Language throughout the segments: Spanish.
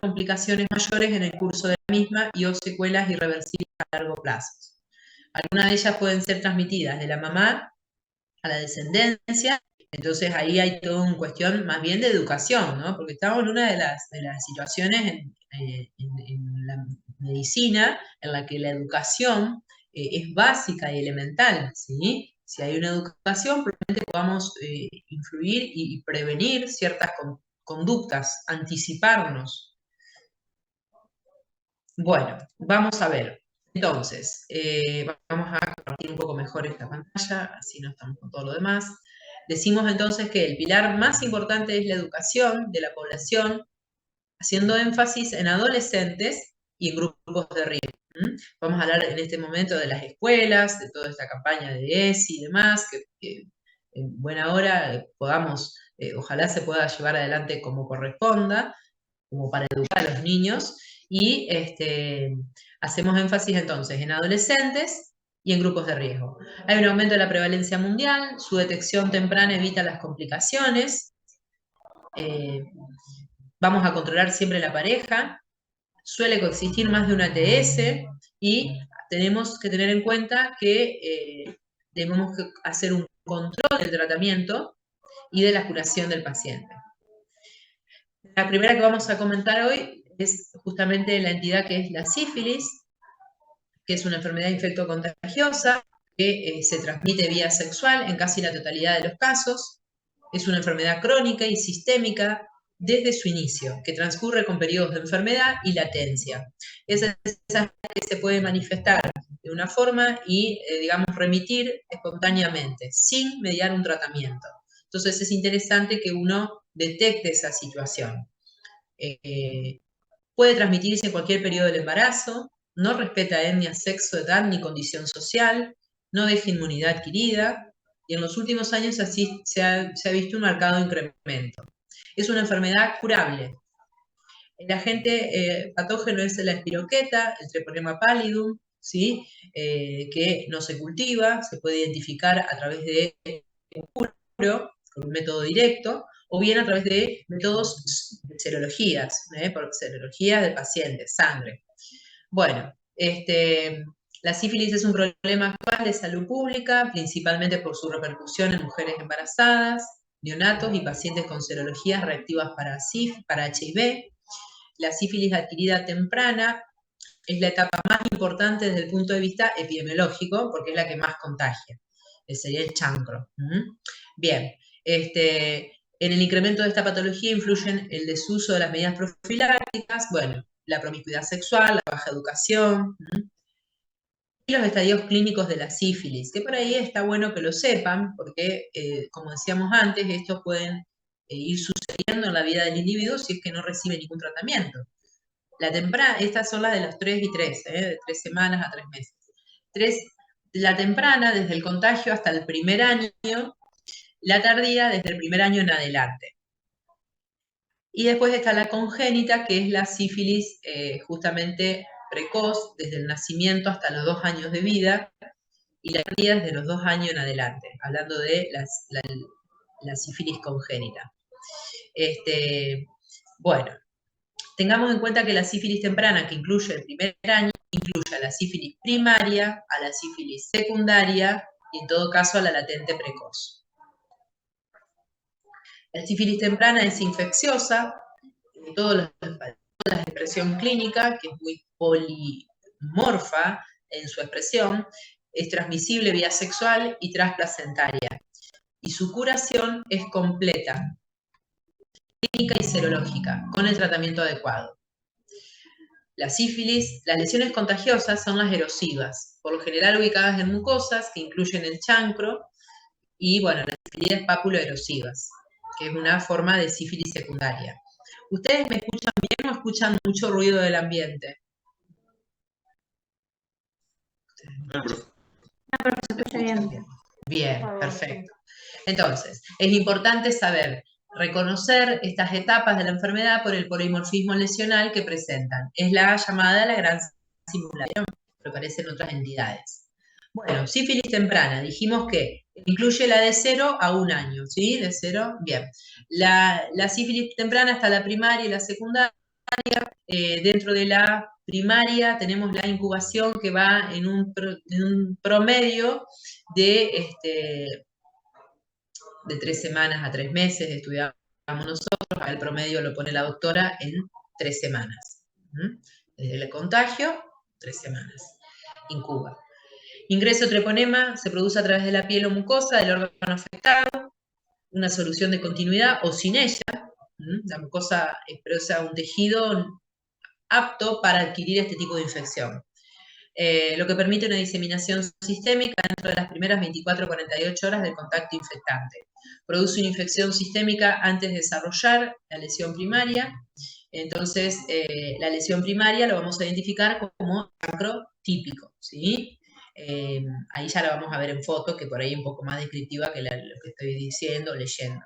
complicaciones mayores en el curso de la misma y o secuelas irreversibles a largo plazo. Algunas de ellas pueden ser transmitidas de la mamá a la descendencia, entonces ahí hay toda una cuestión más bien de educación, ¿no? Porque estamos en una de las situaciones en la medicina en la que la educación es básica y elemental, ¿sí? Si hay una educación, probablemente podamos influir y prevenir ciertas conductas, anticiparnos. Bueno, vamos a ver. Entonces, vamos a compartir un poco mejor esta pantalla, así no estamos con todo lo demás. Decimos entonces que el pilar más importante es la educación de la población, haciendo énfasis en adolescentes y en grupos de riesgo. Vamos a hablar en este momento de las escuelas, de toda esta campaña de ESI y demás, que en buena hora podamos, ojalá se pueda llevar adelante como corresponda, como para educar a los niños, y hacemos énfasis entonces en adolescentes y en grupos de riesgo. Hay un aumento de la prevalencia mundial, su detección temprana evita las complicaciones, vamos a controlar siempre la pareja, suele coexistir más de una ATS y tenemos que tener en cuenta que debemos hacer un control del tratamiento y de la curación del paciente. La primera que vamos a comentar hoy es justamente la entidad que es la sífilis, que es una enfermedad infectocontagiosa que se transmite vía sexual en casi la totalidad de los casos. Es una enfermedad crónica y sistémica desde su inicio, que transcurre con periodos de enfermedad y latencia. Esa que se puede manifestar de una forma y, digamos, remitir espontáneamente, sin mediar un tratamiento. Entonces es interesante que uno detecte esa situación. Puede transmitirse en cualquier periodo del embarazo, no respeta etnia, sexo, edad ni condición social, no deja inmunidad adquirida, y en los últimos años así se ha visto un marcado incremento. Es una enfermedad curable. El agente patógeno es la espiroqueta, el Treponema pallidum, ¿sí? Que no se cultiva, se puede identificar a través de un puro, con un método directo, o bien a través de métodos de serologías, por serologías de pacientes, sangre. Bueno, la sífilis es un problema actual de salud pública, principalmente por su repercusión en mujeres embarazadas, neonatos y pacientes con serologías reactivas para HIV. La sífilis adquirida temprana es la etapa más importante desde el punto de vista epidemiológico, porque es la que más contagia. Sería el chancro. Bien, en el incremento de esta patología influyen el desuso de las medidas profilácticas, bueno, la promiscuidad sexual, la baja educación, y los estadios clínicos de la sífilis, que por ahí está bueno que lo sepan, porque, como decíamos antes, estos pueden ir sucediendo en la vida del individuo si es que no recibe ningún tratamiento. La temprana, estas son las de los 3 y 3, de 3 semanas a 3 meses. La temprana, desde el contagio hasta el primer año, la tardía, desde el primer año en adelante. Y después está la congénita, que es la sífilis justamente precoz, desde el nacimiento hasta los 2 años de vida, y la tardía desde los 2 años en adelante, hablando de la sífilis congénita. Bueno, tengamos en cuenta que la sífilis temprana, que incluye el primer año, incluye a la sífilis primaria, a la sífilis secundaria y en todo caso a la latente precoz. La sífilis temprana es infecciosa, toda la expresión clínica, que es muy polimorfa en su expresión, es transmisible vía sexual y transplacentaria. Y su curación es completa, clínica y serológica, con el tratamiento adecuado. La sífilis, las lesiones contagiosas son las erosivas, por lo general ubicadas en mucosas que incluyen el chancro y, bueno, las sífilis papuloerosivas, que es una forma de sífilis secundaria. ¿Ustedes me escuchan bien o escuchan mucho ruido del ambiente? No, profe. Se escucha bien. Bien, perfecto. Entonces, es importante saber reconocer estas etapas de la enfermedad por el polimorfismo lesional que presentan. Es la llamada la gran simulación, que aparece en otras entidades. Bueno, sífilis temprana, dijimos que incluye la de 0 a 1 año, ¿sí? De 0, bien. La sífilis temprana está la primaria y la secundaria, Dentro de la primaria tenemos la incubación que va en un promedio de 3 semanas a 3 meses, estudiamos nosotros, el promedio lo pone la doctora en 3 semanas. Desde el contagio, 3 semanas. Incuba. Ingreso treponema se produce a través de la piel o mucosa del órgano afectado, una solución de continuidad o sin ella. La mucosa expresa un tejido apto para adquirir este tipo de infección. Lo que permite una diseminación sistémica dentro de las primeras 24 o 48 horas del contacto infectante. Produce una infección sistémica antes de desarrollar la lesión primaria. Entonces, la lesión primaria lo vamos a identificar como chancro típico, ¿sí? Ahí ya la vamos a ver en foto, que por ahí es un poco más descriptiva que lo que estoy diciendo, leyendo.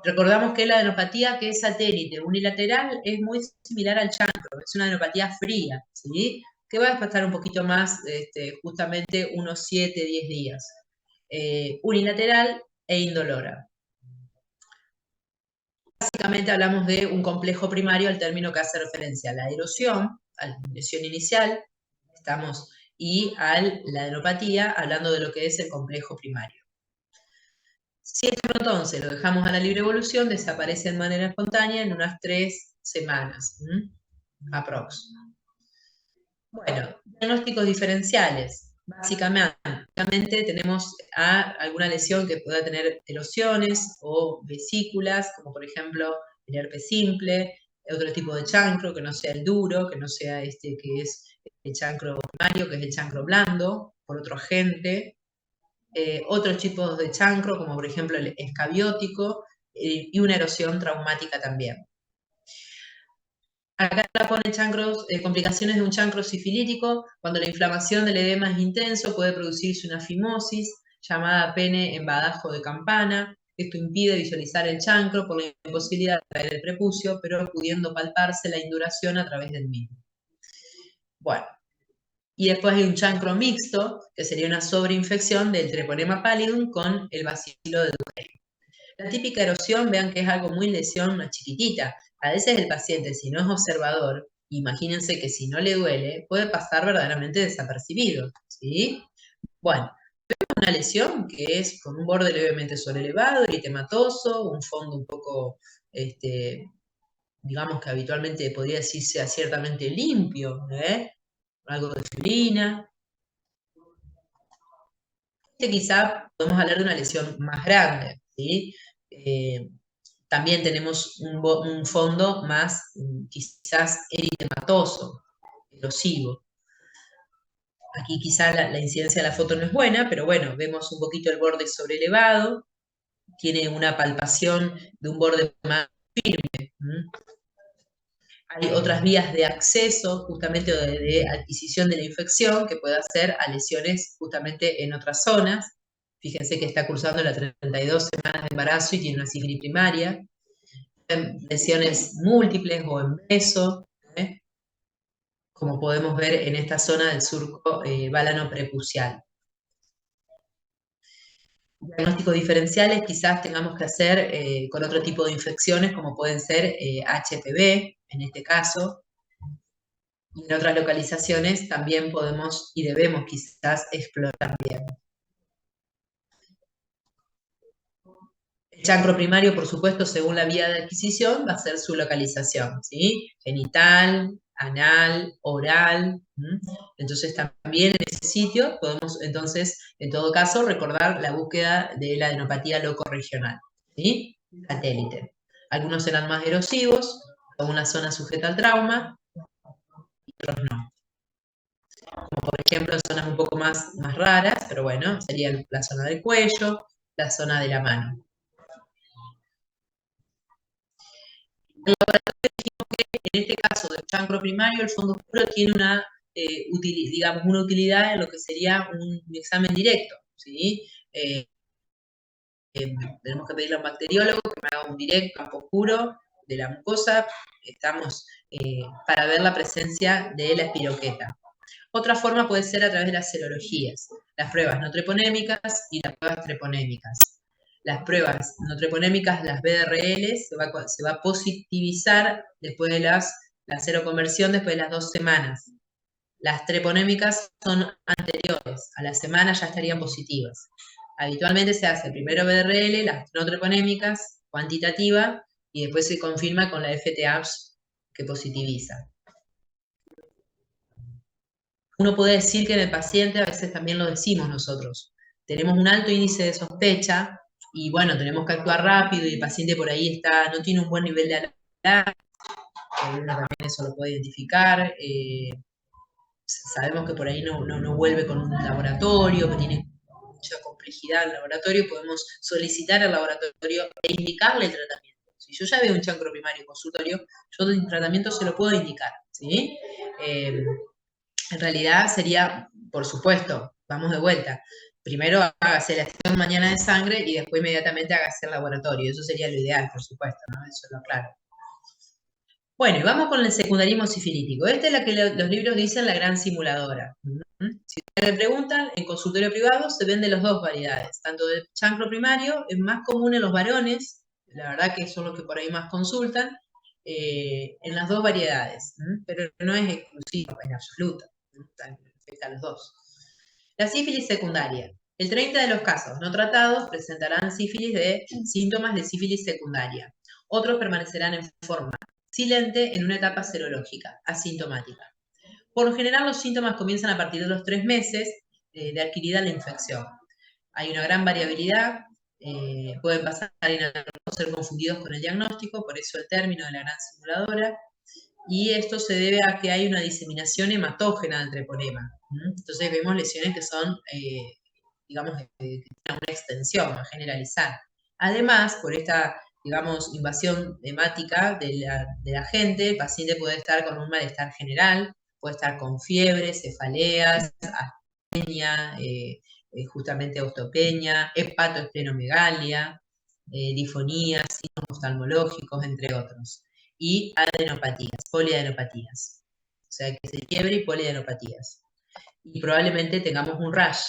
Recordamos que la adenopatía que es satélite unilateral es muy similar al chancro, es una adenopatía fría, ¿sí? Que va a estar un poquito más, justamente unos 7-10 días. Unilateral e indolora. Básicamente hablamos de un complejo primario, el término que hace referencia a la erosión, a la lesión inicial, y a la adenopatía, hablando de lo que es el complejo primario. Si esto entonces lo dejamos a la libre evolución, desaparece de manera espontánea en unas 3 semanas, aprox. Bueno, diagnósticos diferenciales. Básicamente tenemos alguna lesión que pueda tener erosiones o vesículas, como por ejemplo el herpes simple, otro tipo de chancro que no sea el duro, que no sea este que es el chancro primario, que es el chancro blando, por otro agente. Otros tipos de chancro, como por ejemplo el escabiótico, y una erosión traumática también. Acá pone chancros, complicaciones de un chancro sifilítico, cuando la inflamación del edema es intenso, puede producirse una fimosis, llamada pene en badajo de campana. Esto impide visualizar el chancro por la imposibilidad de traer el prepucio, pero pudiendo palparse la induración a través del mismo. Bueno, y después hay un chancro mixto, que sería una sobreinfección del treponema pallidum con el bacilo de Duquesne. La típica erosión, vean que es algo muy lesión, una chiquitita. A veces el paciente, si no es observador, imagínense que si no le duele, puede pasar verdaderamente desapercibido, ¿sí? Bueno, tenemos una lesión que es con un borde levemente sobrelevado, eritematoso, un fondo un poco, digamos que habitualmente podría decirse ciertamente limpio, algo de fibrina. Quizá podemos hablar de una lesión más grande, ¿sí? También tenemos un fondo más quizás eritematoso, erosivo. Aquí quizá la incidencia de la foto no es buena, pero bueno, vemos un poquito el borde sobrelevado, tiene una palpación de un borde más firme. Hay otras vías de acceso, justamente de adquisición de la infección, que puede hacer a lesiones justamente en otras zonas. Fíjense que está cursando las 32 semanas de embarazo y tiene una sífilis primaria. Lesiones múltiples o en beso, como podemos ver en esta zona del surco válano prepucial. Diagnósticos diferenciales quizás tengamos que hacer con otro tipo de infecciones, como pueden ser HPV, en este caso, y en otras localizaciones también podemos y debemos quizás explorar bien. El chancro primario, por supuesto, según la vía de adquisición, va a ser su localización, ¿sí? Genital, anal, oral. Entonces, también en ese sitio podemos, entonces, en todo caso, recordar la búsqueda de la adenopatía locorregional, ¿sí? Satélite. Algunos serán más erosivos, alguna zona sujeta al trauma, y otros no. Como por ejemplo, zonas un poco más raras, pero bueno, serían la zona del cuello, la zona de la mano. En este caso del chancro primario, el fondo oscuro tiene una, una utilidad en lo que sería un examen directo, ¿sí? Tenemos que pedirle a un bacteriólogo que me haga un directo, campo oscuro de la mucosa, para ver la presencia de la espiroqueta. Otra forma puede ser a través de las serologías, las pruebas no treponémicas y las pruebas treponémicas. Las pruebas no treponémicas, las BRL, se va a positivizar después de las la seroconversión después de las 2 semanas. Las treponémicas son anteriores, a la semana ya estarían positivas. Habitualmente se hace primero BRL, las no treponémicas, cuantitativa, y después se confirma con la FT-APS que positiviza. Uno puede decir que en el paciente, a veces también lo decimos nosotros, tenemos un alto índice de sospecha, y bueno, tenemos que actuar rápido, y el paciente por ahí no tiene un buen nivel de alarma, uno también eso lo puede identificar, sabemos que por ahí no vuelve con un laboratorio, que tiene mucha complejidad el laboratorio, podemos solicitar al laboratorio e indicarle el tratamiento. Si yo ya veo un chancro primario en consultorio, yo el tratamiento se lo puedo indicar, ¿sí? En realidad sería, por supuesto, vamos de vuelta, primero hágase la acción mañana de sangre y después inmediatamente hágase el laboratorio, eso sería lo ideal, por supuesto, ¿no? Eso es lo claro. Bueno, y vamos con el secundarismo sifilítico. Esta es la que los libros dicen la gran simuladora. Si ustedes me preguntan, en consultorio privado se venden las 2 variedades, tanto del chancro primario, es más común en los varones, la verdad que son los que por ahí más consultan, en las 2 variedades, pero no es exclusivo en absoluto, afecta a los 2. La sífilis secundaria. El 30 de los casos no tratados presentarán síntomas de sífilis secundaria. Otros permanecerán en forma silente en una etapa serológica, asintomática. Por lo general, los síntomas comienzan a partir de los 3 meses de adquirida la infección. Hay una gran variabilidad, pueden pasar y ser confundidos con el diagnóstico, por eso el término de la gran simuladora, y esto se debe a que hay una diseminación hematógena del treponema. Entonces vemos lesiones que son, digamos, que tienen una extensión, a generalizar. Además, por esta, digamos, invasión hemática de la gente, el paciente puede estar con un malestar general, puede estar con fiebre, cefaleas, astenia, justamente osteopenia, hepatoesplenomegalia, difonías, signos oftalmológicos, entre otros. Y adenopatías, poliadenopatías. O sea, que se fiebre y poliadenopatías. Y probablemente tengamos un rash.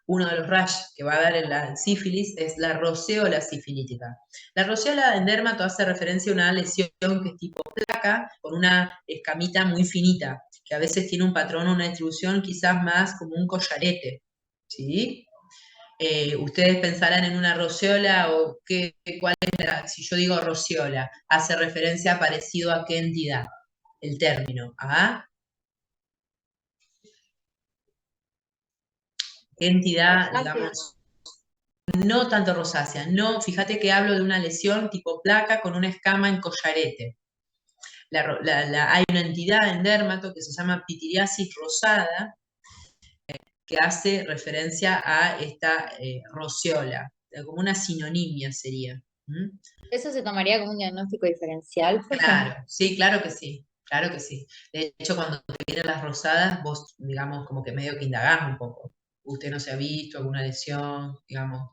Uno de los rash que va a dar en la sífilis es la roseola sifilítica. La roseola en dermato hace referencia a una lesión que es tipo placa, con una escamita muy finita, que a veces tiene un patrón, una distribución quizás más como un collarete, ¿sí? Ustedes pensarán en una roseola o cuál es si yo digo roseola, hace referencia parecido a qué entidad, el término, ¿ah? ¿Qué entidad, digamos? No tanto rosácea, no, fíjate que hablo de una lesión tipo placa con una escama en collarete. Hay una entidad en dermato que se llama pitiriasis rosada, que hace referencia a esta roseola, como una sinonimia sería. ¿Eso se tomaría como un diagnóstico diferencial? Claro, sí, claro que sí, claro que sí. De hecho, cuando te vienen las rosadas, vos, digamos, como que medio que indagás un poco. Usted no se ha visto alguna lesión, digamos,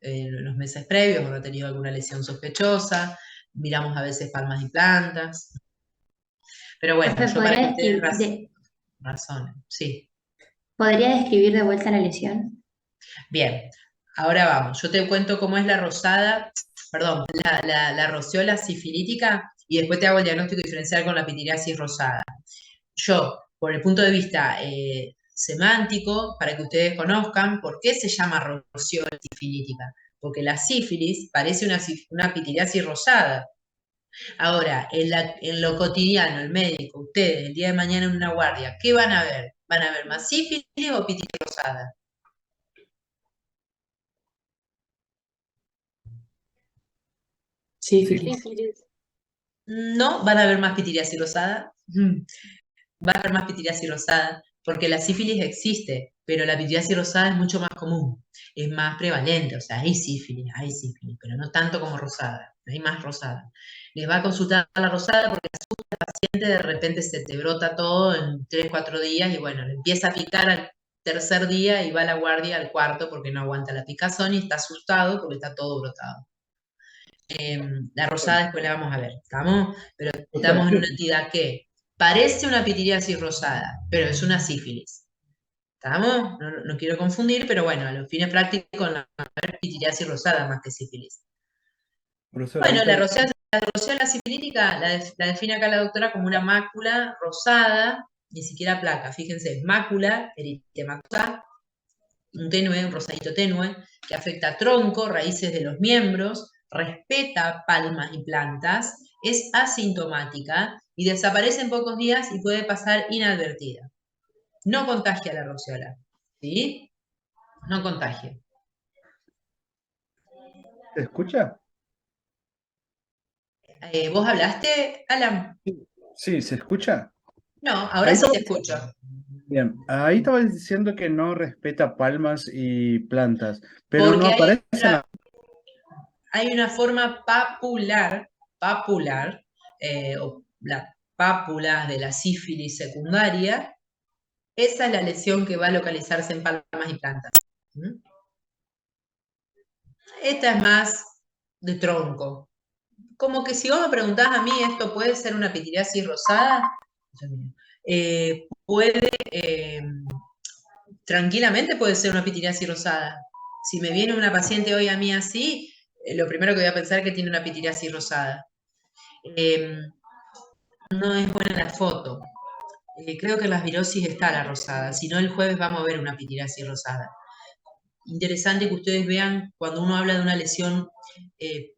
en los meses previos, o no ha tenido alguna lesión sospechosa, miramos a veces palmas y plantas. Pero bueno, Profe, yo para que ustedes razonen, sí. ¿podría describir de vuelta la lesión? Bien, ahora vamos, yo te cuento cómo es la rosada, perdón, la roseola sifilítica y después te hago el diagnóstico diferencial con la pitiriasis rosada. Yo, por el punto de vista semántico, para que ustedes conozcan, ¿por qué se llama roseola sifilítica? Porque la sífilis parece una pitiriasis rosada. Ahora, en lo cotidiano, el médico, ustedes, el día de mañana en una guardia, ¿qué van a ver? ¿Van a ver más sífilis o pitiriasis rosada? Sífilis. No, van a ver más pitiriasis rosada. Va a haber más pitiriasis rosada, porque la sífilis existe, pero la pitiriasis rosada es mucho más común, es más prevalente, o sea, hay sífilis, pero no tanto como rosada, hay más rosada. Les va a consultar la rosada porque asusta al paciente, de repente se te brota todo en 3, 4 días y bueno, le empieza a picar al tercer día y va a la guardia al cuarto porque no aguanta la picazón y está asustado porque está todo brotado. La rosada después la vamos a ver, ¿estamos? Pero estamos en una entidad que parece una pitiriasis rosada, pero es una sífilis. ¿Estamos? No quiero confundir, pero bueno, a los fines prácticos, la pitiriasis rosada más que sífilis. Profesora, Bueno, ahí la está. rosada roseola sifilítica la define acá la doctora como una mácula rosada, ni siquiera placa, fíjense, mácula eritematosa, un rosadito tenue, que afecta tronco, raíces de los miembros, respeta palmas y plantas, es asintomática y desaparece en pocos días y puede pasar inadvertida. No contagia la roseola, ¿sí? No contagia. ¿Se escucha? ¿Vos hablaste, Alan? Sí, ¿se escucha? No, ahora Ahí sí estaba, te escucho. bien, ahí estaba diciendo que no respeta palmas y plantas, pero no Porque aparece en la... hay una forma papular, o las pápulas de la sífilis secundaria. Esa es la lesión que va a localizarse en palmas y plantas. ¿Mm? Esta es más de tronco. Como que si vos me preguntás a mí, ¿esto puede ser una pitiriasis rosada? Puede, tranquilamente puede ser una pitiriasis rosada. Si me viene una paciente hoy a mí así, lo primero que voy a pensar es que tiene una pitiriasis rosada. No es buena la foto. Creo que en las virosis está la rosada. Si no, el jueves vamos a ver una pitiriasis rosada. Interesante que ustedes vean cuando uno habla de una lesión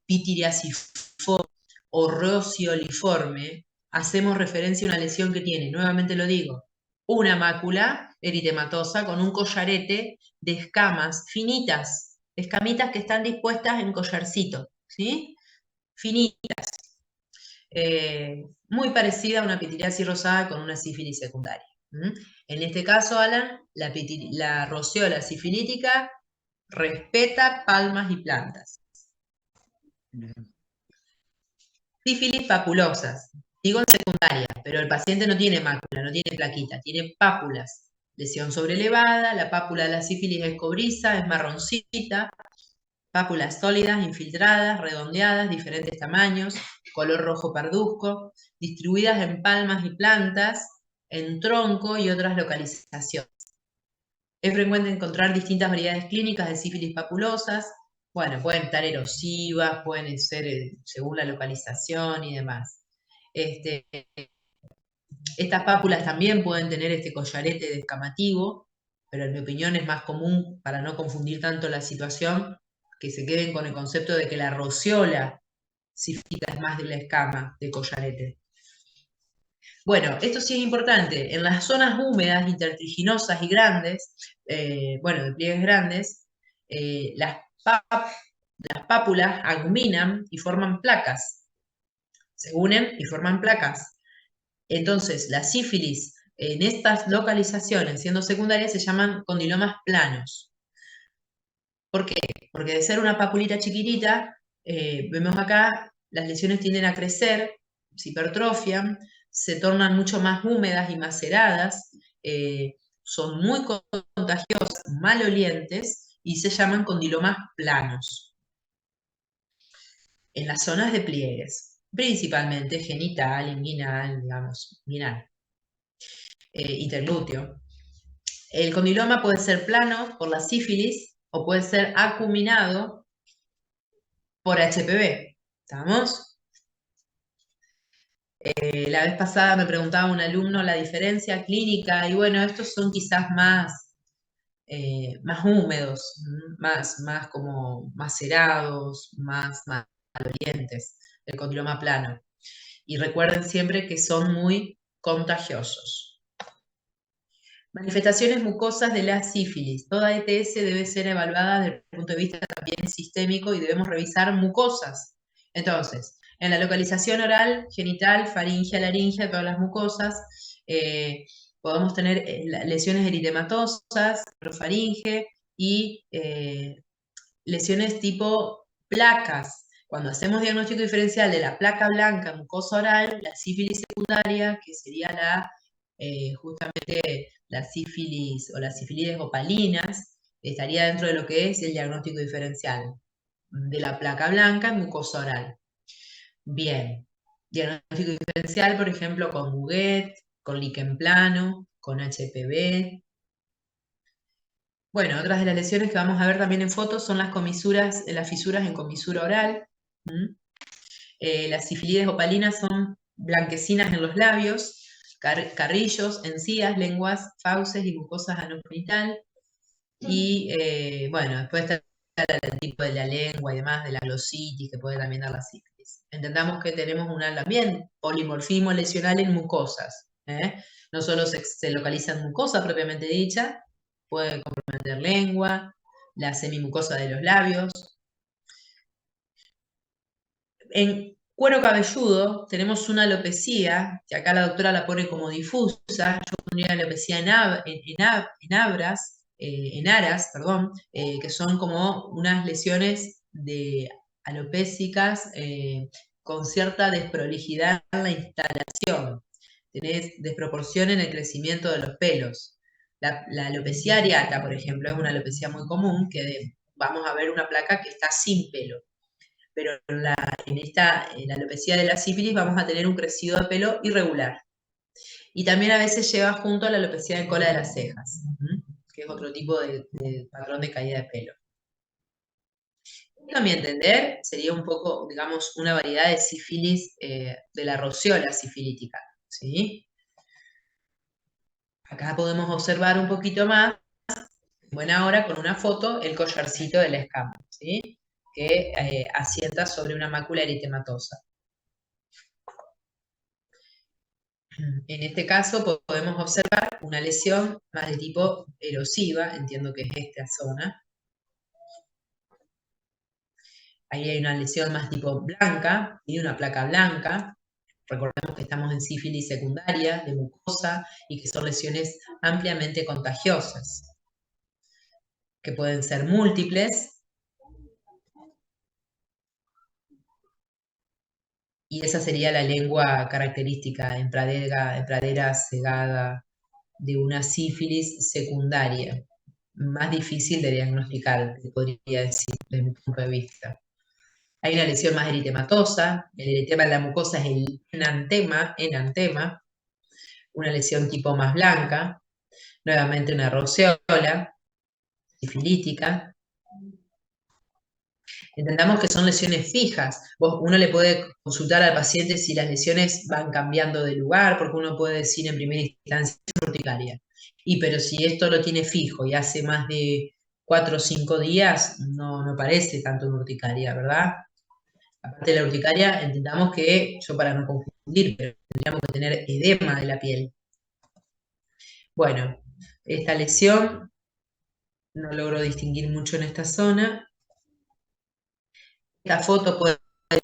pitiriasiforme o rocioliforme, hacemos referencia a una lesión que tiene, nuevamente lo digo, una mácula eritematosa con un collarete de escamas finitas, escamitas que están dispuestas en collarcito, ¿sí? Finitas. Muy parecida a una pitiriasis rosada con una sífilis secundaria. En este caso, Alan, la roceola sifilítica respeta palmas y plantas. Sífilis papulosas, digo en secundaria, pero el paciente no tiene mácula, no tiene plaquita, tiene pápulas. Lesión sobrelevada, la pápula de la sífilis es cobriza, es marroncita, pápulas sólidas, infiltradas, redondeadas, diferentes tamaños, color rojo parduzco, distribuidas en palmas y plantas, en tronco y otras localizaciones. Es frecuente encontrar distintas variedades clínicas de sífilis papulosas. Bueno, pueden estar erosivas, pueden ser según la localización y demás. Estas pápulas también pueden tener este collarete descamativo, pero en mi opinión es más común, para no confundir tanto la situación, que se queden con el concepto de que la roceola sífilis es más de la escama de collarete. Bueno, esto sí es importante. En las zonas húmedas, intertriginosas y grandes, bueno, de pliegues grandes, las pápulas aguminan y forman placas. Se unen y forman placas. Entonces, la sífilis en estas localizaciones, siendo secundarias, se llaman condilomas planos. ¿Por qué? Porque de ser una papulita chiquitita, vemos acá, las lesiones tienden a crecer, se hipertrofian, se tornan mucho más húmedas y maceradas, son muy contagiosas, malolientes y se llaman condilomas planos. En las zonas de pliegues, principalmente genital, inguinal, digamos, inguinal, interglúteo. El condiloma puede ser plano por la sífilis o puede ser acuminado por HPV. ¿Estamos? La vez pasada me preguntaba un alumno la diferencia clínica y bueno, estos son quizás más húmedos, más como macerados, más malolientes, el condiloma plano. Y recuerden siempre que son muy contagiosos. Manifestaciones mucosas de la sífilis. Toda ETS debe ser evaluada desde el punto de vista también sistémico y debemos revisar mucosas. Entonces, en la localización oral, genital, faringea, laringea, todas las mucosas, podemos tener lesiones eritematosas, profaringe y lesiones tipo placas. Cuando hacemos diagnóstico diferencial de la placa blanca mucosa oral, la sífilis secundaria, que sería justamente la sífilis o las sífilis opalinas, estaría dentro de lo que es el diagnóstico diferencial de la placa blanca en mucosa oral. Bien, diagnóstico diferencial, por ejemplo, con Muguet, con líquen plano, con HPV. Bueno, otras de las lesiones que vamos a ver también en fotos son las comisuras, las fisuras en comisura oral. Las sifilides opalinas son blanquecinas en los labios, carrillos, encías, lenguas, fauces y mucosas anogenital. Y bueno, después está el tipo de la lengua y demás, de la glositis, que puede también dar la sífilis. Entendamos que tenemos también polimorfismo lesional en mucosas. No solo se localiza en mucosa propiamente dicha, puede comprometer lengua, la semimucosa de los labios. En cuero cabelludo tenemos una alopecia, que acá la doctora la pone como difusa, yo pondría alopecia en aras, perdón, que son como unas lesiones alopécicas con cierta desprolijidad en la instalación. Tenés desproporción en el crecimiento de los pelos. La alopecia areata, por ejemplo, es una alopecia muy común, que vamos a ver una placa que está sin pelo. Pero en la alopecia de la sífilis vamos a tener un crecido de pelo irregular. Y también a veces lleva junto a la alopecia de cola de las cejas, que es otro tipo de patrón de caída de pelo. A mi entender, sería un poco, digamos, una variedad de sífilis, de la rociola sifilítica, ¿sí? Acá podemos observar un poquito más, en buena hora, con una foto, el collarcito de la escama, ¿sí? Que asienta sobre una mácula eritematosa. En este caso podemos observar una lesión más de tipo erosiva, entiendo que es esta zona. Ahí hay una lesión más tipo blanca, y una placa blanca. Recordemos que estamos en sífilis secundaria, de mucosa, y que son lesiones ampliamente contagiosas, que pueden ser múltiples. Y esa sería la lengua característica en pradera cegada de una sífilis secundaria, más difícil de diagnosticar, podría decir, desde mi punto de vista. Hay una lesión más eritematosa, el eritema de la mucosa es el enantema, una lesión tipo más blanca, nuevamente una rociola sifilítica. Entendamos que son lesiones fijas. Uno le puede consultar al paciente si las lesiones van cambiando de lugar, porque uno puede decir en primera instancia es urticaria. Pero si esto lo tiene fijo y hace más de 4 o 5 días, no parece tanto una urticaria, ¿verdad? Aparte de la urticaria, entendamos que, yo para no confundir, pero tendríamos que tener edema de la piel. Bueno, esta lesión no logro distinguir mucho en esta zona. Esta foto puede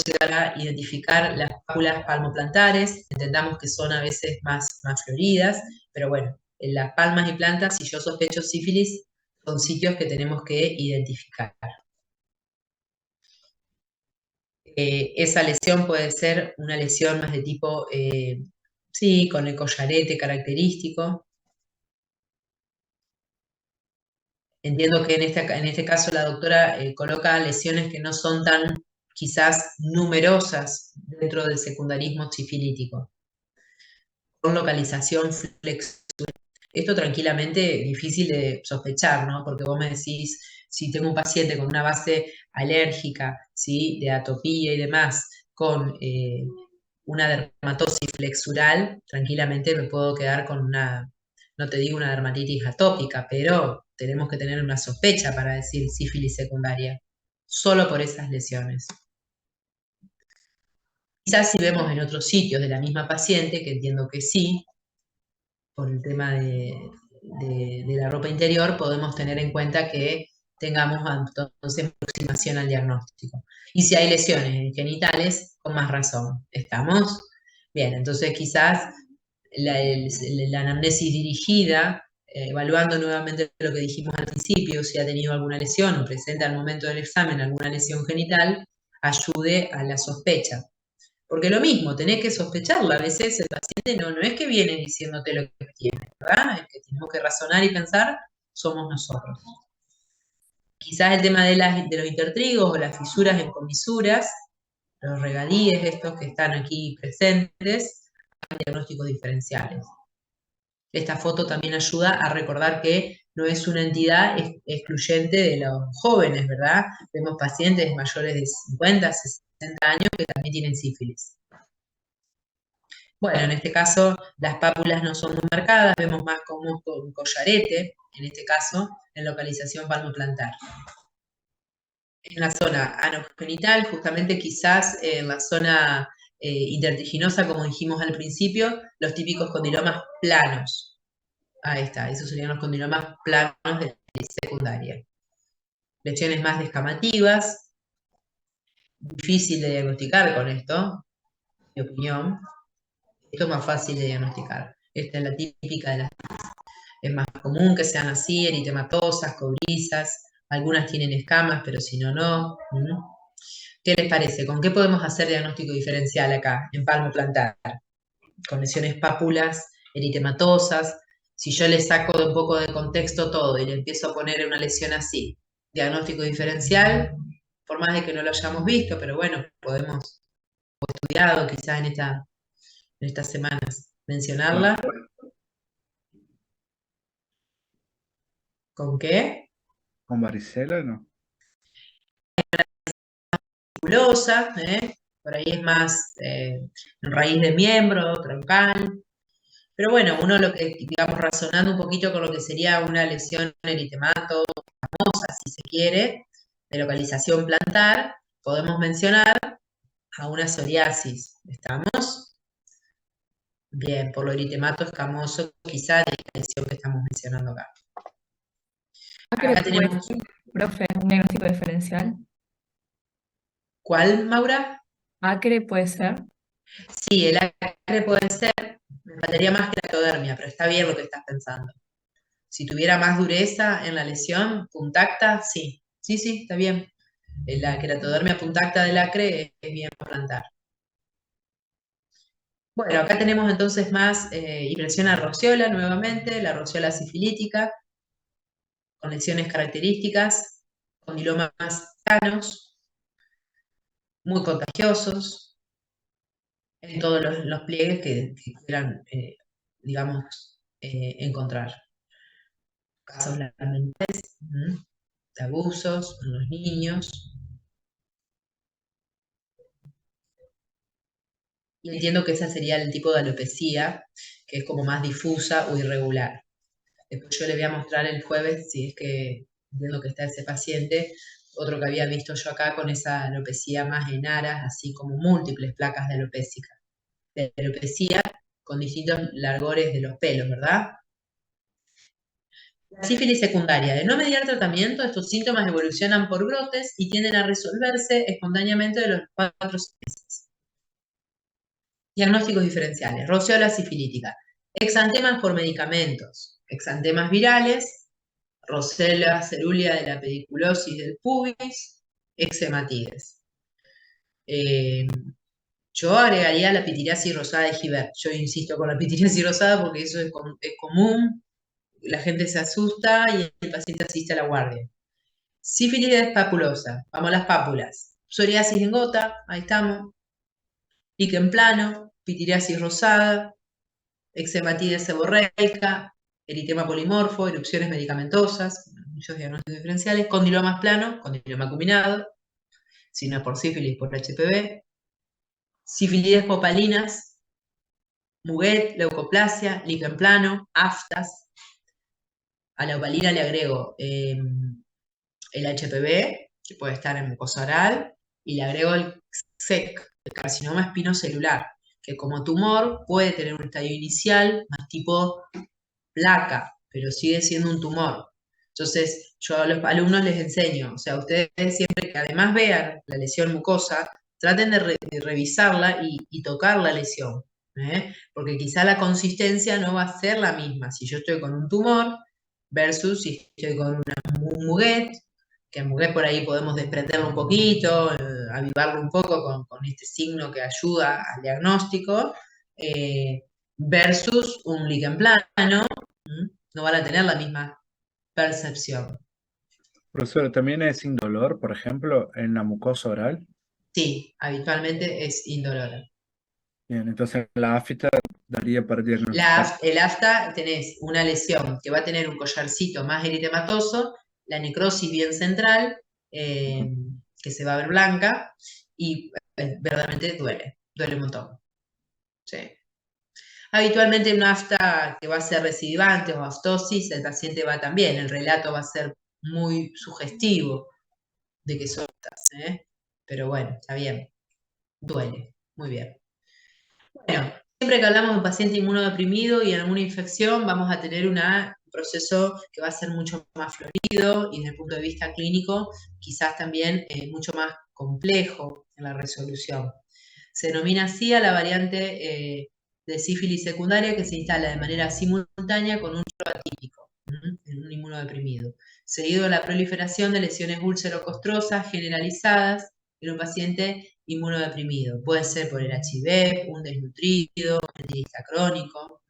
llegar a identificar las pápulas palmoplantares, entendamos que son a veces más floridas, pero bueno, en las palmas y plantas, si yo sospecho sífilis, son sitios que tenemos que identificar. Esa lesión puede ser una lesión más de tipo, sí, con el collarete característico. Entiendo que en este caso la doctora coloca lesiones que no son tan quizás numerosas dentro del secundarismo sifilítico, con localización flexural. Esto tranquilamente difícil de sospechar, ¿no? Porque vos me decís, si tengo un paciente con una base alérgica, ¿sí? De atopía y demás, con una dermatosis flexural, tranquilamente me puedo quedar con una, no te digo una dermatitis atópica, pero tenemos que tener una sospecha para decir sífilis secundaria, solo por esas lesiones. Quizás si vemos en otros sitios de la misma paciente, que entiendo que sí, por el tema de la ropa interior, podemos tener en cuenta que tengamos entonces aproximación al diagnóstico. Y si hay lesiones genitales, con más razón. ¿Estamos? Bien, entonces quizás la anamnesis dirigida, evaluando nuevamente lo que dijimos al principio, si ha tenido alguna lesión o presenta al momento del examen alguna lesión genital, ayude a la sospecha. Porque lo mismo, tenés que sospecharlo. A veces el paciente no es que viene diciéndote lo que tiene, ¿verdad? El que tenemos que razonar y pensar somos nosotros. Quizás el tema de los intertrigos o las fisuras en comisuras, los regadíes estos que están aquí presentes, hay diagnósticos diferenciales. Esta foto también ayuda a recordar que no es una entidad excluyente de los jóvenes, ¿verdad? Vemos pacientes mayores de 50, 60 años que también tienen sífilis. Bueno, en este caso las pápulas no son muy marcadas, vemos más como un collarete, en este caso, en localización palmoplantar. En la zona anogenital, justamente quizás en la zona intertiginosa, como dijimos al principio, los típicos condilomas planos. Ahí está, esos serían los condilomas planos de la secundaria. Lesiones más descamativas, difícil de diagnosticar con esto, mi opinión. Esto es más fácil de diagnosticar. Esta es la típica de las... Es más común que sean así, eritematosas, cobrizas, algunas tienen escamas, pero si no, no. ¿Qué les parece? ¿Con qué podemos hacer diagnóstico diferencial acá, en palmo plantar? Con lesiones pápulas, eritematosas. Si yo le saco de un poco de contexto todo y le empiezo a poner una lesión así, diagnóstico diferencial, por más de que no lo hayamos visto, pero bueno, podemos, estudiado quizás en estas semanas, mencionarla. ¿Con qué? ¿Con varicela no? Musculosa, por ahí es más en raíz de miembro, troncal. Pero bueno, uno lo que, digamos, razonando un poquito con lo que sería una lesión eritemato, famosa, si se quiere, de localización plantar, podemos mencionar a una psoriasis. ¿Estamos? Bien, por lo eritemato escamoso, quizá de la lesión que estamos mencionando acá. Acre Acá puede tenemos, ser, profe, un diagnóstico diferencial. ¿cuál, Maura? Acre puede ser. Sí, el acre puede ser, me faltaría más queratodermia, pero está bien lo que estás pensando. Si tuviera más dureza en la lesión, puntacta, sí. Sí, sí, está bien. La queratodermia puntacta del acre es bien plantar. Bueno, acá tenemos entonces más impresión a roseola nuevamente, la roseola sifilítica, con lesiones características, condilomas sanos, muy contagiosos, en todos los pliegues que quieran, digamos, encontrar. Casos lamentables, de abusos en los niños. Y entiendo que ese sería el tipo de alopecia, que es como más difusa o irregular. Después yo le voy a mostrar el jueves, si es que entiendo que está ese paciente, otro que había visto yo acá con esa alopecia más en aras, así como múltiples placas de alopecia con distintos largores de los pelos, ¿verdad? La sífilis secundaria. De no mediar tratamiento, estos síntomas evolucionan por brotes y tienden a resolverse espontáneamente de los 4 meses. Diagnósticos diferenciales. Roseola sifilítica. Exantemas por medicamentos. Exantemas virales. Rosella cerúlea de la pediculosis del pubis. Eczematides. Yo agregaría la pitiriasis rosada de Gibert. Yo insisto con la pitiriasis rosada porque eso es común. La gente se asusta y el paciente asiste a la guardia. Sífilis papulosa. Vamos a las pápulas. Psoriasis en gota. Ahí estamos. Líquen plano. Pitiriasis rosada. Eczematides seborreica, eritema polimorfo, erupciones medicamentosas, muchos diagnósticos diferenciales, condilomas plano, condiloma acuminado, si no es por sífilis, por HPV, sífilis popalinas, muguet, leucoplasia, líquen plano, aftas. A la opalina le agrego el HPV, que puede estar en mucosa oral, y le agrego el CEC, el carcinoma espinocelular, que como tumor puede tener un estadio inicial más tipo placa, pero sigue siendo un tumor. Entonces, yo a los alumnos les enseño, o sea, ustedes siempre que además vean la lesión mucosa, traten de revisarla y tocar la lesión, porque quizá la consistencia no va a ser la misma si yo estoy con un tumor versus si estoy con un muguet, que el muguet por ahí podemos desprenderlo un poquito, avivarlo un poco con este signo que ayuda al diagnóstico, versus un líquen plano, no van a tener la misma percepción. Profesor, ¿también es indolor, por ejemplo, en la mucosa oral? Sí, habitualmente es indolora. Bien, entonces la afta daría para diagnosticar? El afta tenés una lesión que va a tener un collarcito más eritematoso, la necrosis bien central, eh, que se va a ver blanca, y verdaderamente duele un montón. Sí. Habitualmente un afta que va a ser recidivante o aftosis, el paciente va también, el relato va a ser muy sugestivo de que son aftas, ¿eh? Pero bueno, está bien, duele, muy bien. Bueno, siempre que hablamos de un paciente inmunodeprimido y en alguna infección, vamos a tener un proceso que va a ser mucho más florido y desde el punto de vista clínico, quizás también mucho más complejo en la resolución. Se denomina así a la variante de sífilis secundaria que se instala de manera simultánea con un chorro atípico en un inmunodeprimido, seguido de la proliferación de lesiones úlcerocostrosas generalizadas en un paciente inmunodeprimido. Puede ser por el HIV, un desnutrido, un mentirista crónico.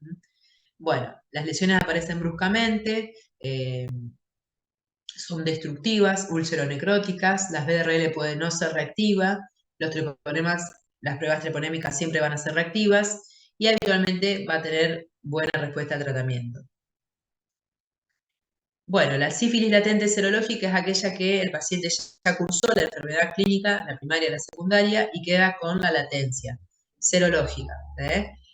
Bueno, las lesiones aparecen bruscamente, son destructivas, úlceronecróticas, las BDRL pueden no ser reactivas, las pruebas treponémicas siempre van a ser reactivas y habitualmente va a tener buena respuesta al tratamiento. Bueno, la sífilis latente serológica es aquella que el paciente ya cursó la enfermedad clínica, la primaria y la secundaria, y queda con la latencia serológica.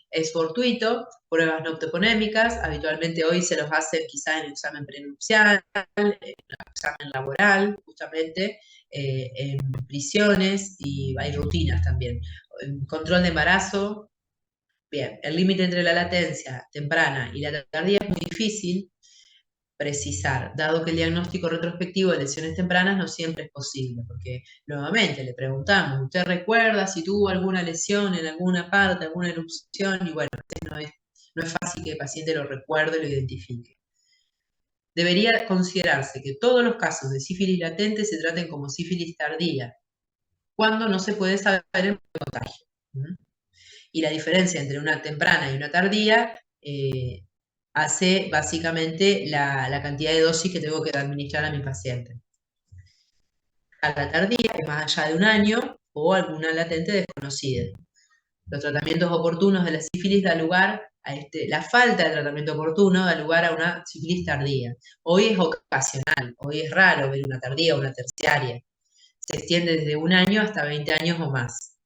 Es fortuito, pruebas no toponémicas, habitualmente hoy se los hacen quizás en el examen prenupcial, en el examen laboral, justamente, en prisiones, y hay rutinas también. Control de embarazo, bien, el límite entre la latencia temprana y la tardía es muy difícil precisar, dado que el diagnóstico retrospectivo de lesiones tempranas no siempre es posible, porque nuevamente le preguntamos, ¿usted recuerda si tuvo alguna lesión en alguna parte, alguna erupción? Y bueno, no es fácil que el paciente lo recuerde y lo identifique. Debería considerarse que todos los casos de sífilis latente se traten como sífilis tardía, cuando no se puede saber el contagio. Y la diferencia entre una temprana y una tardía hace básicamente la cantidad de dosis que tengo que administrar a mi paciente. A la tardía es más allá de un año o alguna latente desconocida. Los tratamientos oportunos de la sífilis da lugar a la falta de tratamiento oportuno da lugar a una sífilis tardía. Hoy es ocasional, hoy es raro ver una tardía o una terciaria. Se extiende desde un año hasta 20 años o más.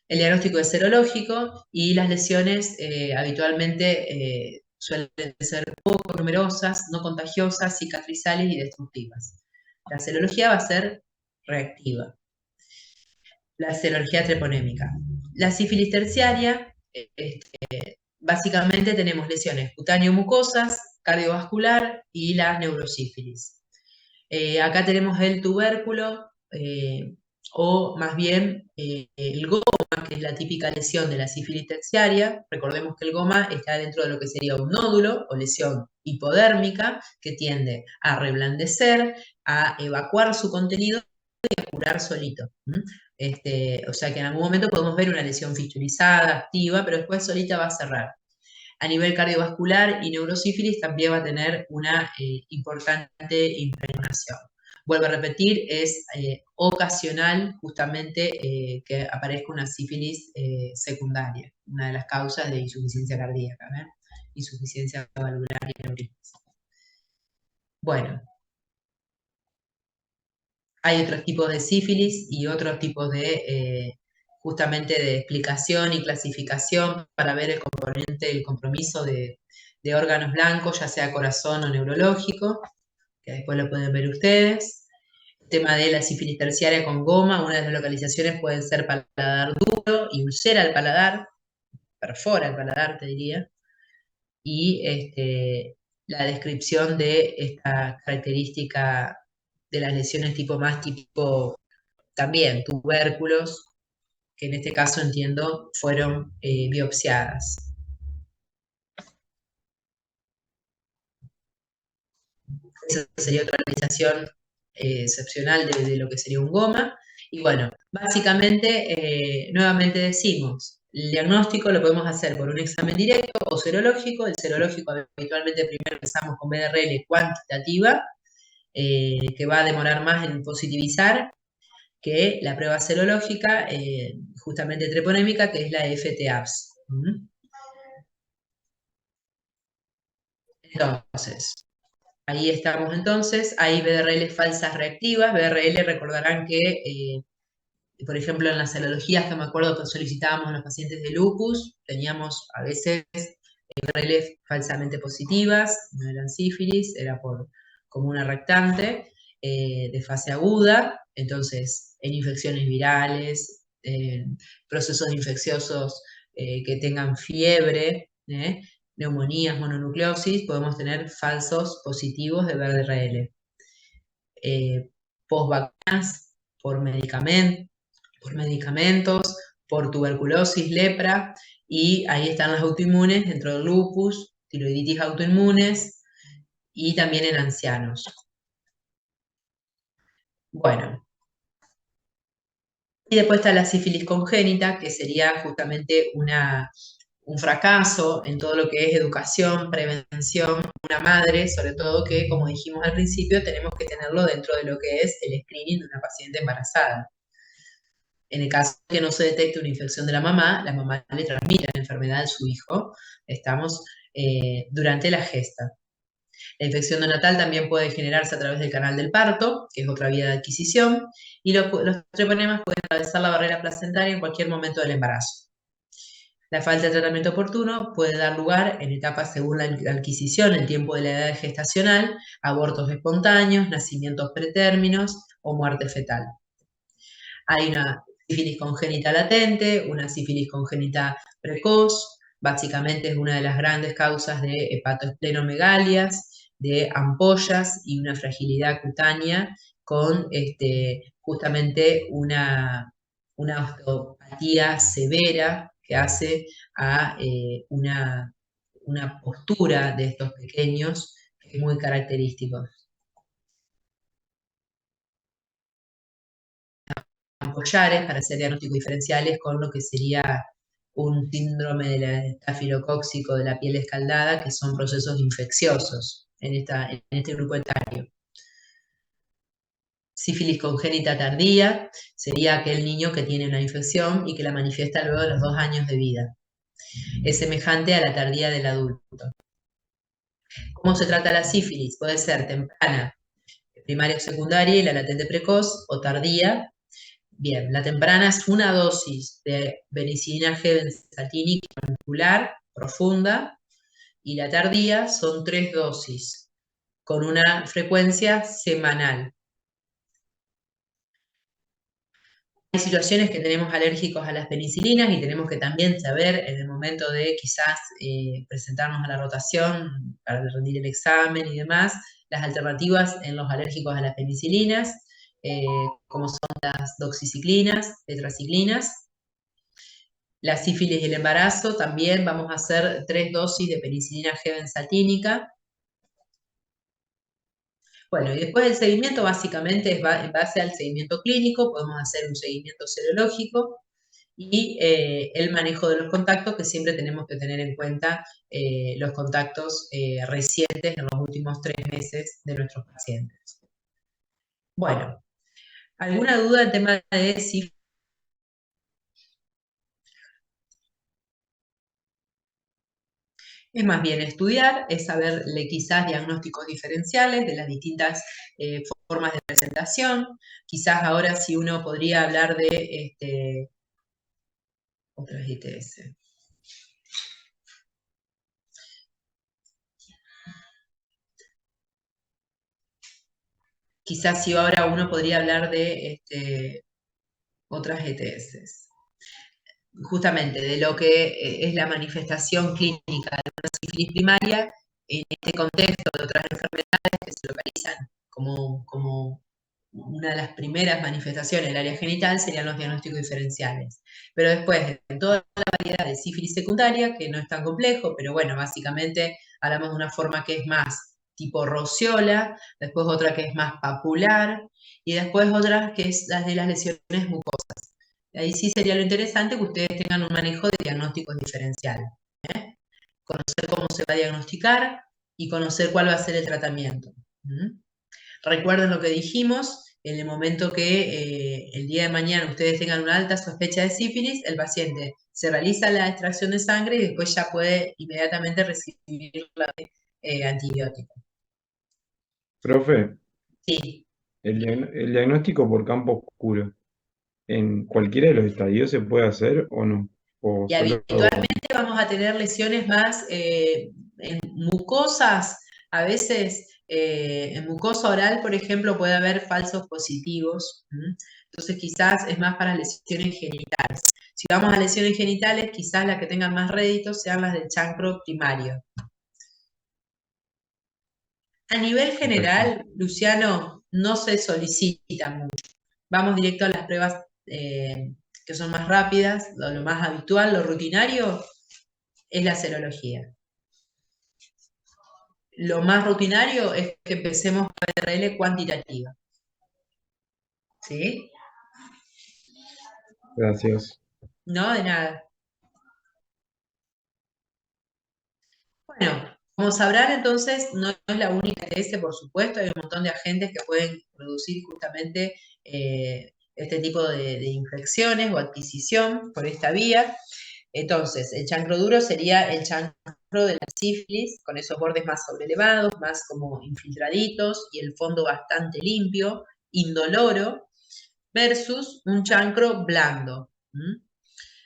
El diagnóstico es serológico y las lesiones habitualmente suelen ser poco numerosas, no contagiosas, cicatrizales y destructivas. La serología va a ser reactiva. La serología treponémica. La sífilis terciaria, básicamente tenemos lesiones cutáneo-mucosas, cardiovascular y la neurosífilis. Acá tenemos el tubérculo, o más bien el goma, que es la típica lesión de la sífilis terciaria. Recordemos que el goma está dentro de lo que sería un nódulo o lesión hipodérmica que tiende a reblandecer, a evacuar su contenido y a curar solito. O sea que en algún momento podemos ver una lesión fistulizada, activa, pero después solita va a cerrar. A nivel cardiovascular y neurosífilis también va a tener una importante impregnación. Vuelvo a repetir, es ocasional justamente que aparezca una sífilis secundaria, una de las causas de insuficiencia cardíaca, insuficiencia valvular y aneurismas. Bueno, hay otros tipos de sífilis y otros tipos de justamente de explicación y clasificación para ver el compromiso de órganos blancos, ya sea corazón o neurológico, que después lo pueden ver ustedes. El tema de la sífilis terciaria con goma, una de las localizaciones pueden ser paladar duro y ulcera el paladar, perfora el paladar, te diría. Y la descripción de esta característica de las lesiones tipo también tubérculos, que en este caso entiendo fueron biopsiadas. Esa sería otra realización excepcional de lo que sería un goma. Y bueno, básicamente, nuevamente decimos, el diagnóstico lo podemos hacer por un examen directo o serológico. El serológico habitualmente primero empezamos con BDRL cuantitativa, que va a demorar más en positivizar que la prueba serológica, justamente treponémica, que es la FTAPS. Entonces, ahí estamos entonces, hay BRL falsas reactivas. BRL recordarán que, por ejemplo, en las serologías que me acuerdo que solicitábamos a los pacientes de lupus, teníamos a veces BRL falsamente positivas, no eran sífilis, era como una reactante de fase aguda. Entonces, en infecciones virales, en procesos infecciosos que tengan fiebre, neumonías, mononucleosis, podemos tener falsos positivos de BRL. Post vacunas, por medicamentos, por tuberculosis, lepra, y ahí están las autoinmunes dentro del lupus, tiroiditis autoinmunes y también en ancianos. Bueno, y después está la sífilis congénita, que sería justamente un fracaso en todo lo que es educación, prevención, una madre, sobre todo que, como dijimos al principio, tenemos que tenerlo dentro de lo que es el screening de una paciente embarazada. En el caso de que no se detecte una infección de la mamá le transmite la enfermedad a su hijo. Estamos durante la gesta. La infección neonatal también puede generarse a través del canal del parto, que es otra vía de adquisición, y los treponemas pueden atravesar la barrera placentaria en cualquier momento del embarazo. La falta de tratamiento oportuno puede dar lugar, en etapas según la adquisición, el tiempo de la edad gestacional, a abortos espontáneos, nacimientos pretérminos o muerte fetal. Hay una sífilis congénita latente, una sífilis congénita precoz, básicamente es una de las grandes causas de hepatoesplenomegalías, de ampollas y una fragilidad cutánea con justamente una osteopatía severa que hace a una postura de estos pequeños que es muy característico. Collares para hacer diagnósticos diferenciales con lo que sería un síndrome del estafilocóxico de la piel escaldada, que son procesos infecciosos en este grupo etario. Sífilis congénita tardía sería aquel niño que tiene una infección y que la manifiesta luego de los 2 años de vida. Es semejante a la tardía del adulto. ¿Cómo se trata la sífilis? Puede ser temprana, primaria o secundaria, y la latente precoz, o tardía. Bien, la temprana es una dosis de penicilina G benzatínica molecular profunda, y la tardía son 3 dosis con una frecuencia semanal. Hay situaciones que tenemos alérgicos a las penicilinas y tenemos que también saber en el momento de quizás presentarnos a la rotación para rendir el examen y demás, las alternativas en los alérgicos a las penicilinas, como son las doxiciclinas, tetraciclinas. La sífilis y el embarazo también vamos a hacer 3 dosis de penicilina G benzatínica. Bueno, y después el seguimiento básicamente es en base al seguimiento clínico, podemos hacer un seguimiento serológico y el manejo de los contactos, que siempre tenemos que tener en cuenta los contactos recientes en los últimos 3 meses de nuestros pacientes. Bueno, ¿alguna duda en tema de sífilis? Es más bien estudiar, es saberle quizás diagnósticos diferenciales de las distintas formas de presentación. Quizás ahora sí uno podría hablar de otras ITS. Quizás si ahora uno podría hablar de otras ETS. Justamente de lo que es la manifestación clínica de una sífilis primaria en este contexto de otras enfermedades que se localizan como una de las primeras manifestaciones del área genital serían los diagnósticos diferenciales. Pero después, en toda la variedad de sífilis secundaria, que no es tan complejo, pero bueno, básicamente hablamos de una forma que es más tipo rociola, después otra que es más papular, y después otra que es las de las lesiones mucosas. Ahí sí sería lo interesante que ustedes tengan un manejo de diagnósticos diferenciales. Conocer cómo se va a diagnosticar y conocer cuál va a ser el tratamiento. Recuerden lo que dijimos, en el momento que el día de mañana ustedes tengan una alta sospecha de sífilis, el paciente se realiza la extracción de sangre y después ya puede inmediatamente recibir antibiótico. Profe, Sí, el diagnóstico por campo oscuro, ¿en cualquiera de los estadios se puede hacer o no? ¿O y solo habitualmente vamos a tener lesiones más en mucosas, a veces en mucosa oral, por ejemplo, puede haber falsos positivos. Entonces quizás es más para lesiones genitales. Si vamos a lesiones genitales, quizás las que tengan más réditos sean las del chancro primario. A nivel general, Luciano, no se solicita mucho. Vamos directo a las pruebas que son más rápidas, lo más habitual, lo rutinario es la serología. Lo más rutinario es que empecemos con la PRL cuantitativa. ¿Sí? Gracias. No, de nada. Bueno, como sabrán, entonces, no es la única ETS, por supuesto, hay un montón de agentes que pueden producir justamente este tipo de infecciones o adquisición por esta vía. Entonces, el chancro duro sería el chancro de la sífilis, con esos bordes más sobrelevados, más como infiltraditos y el fondo bastante limpio, indoloro, versus un chancro blando.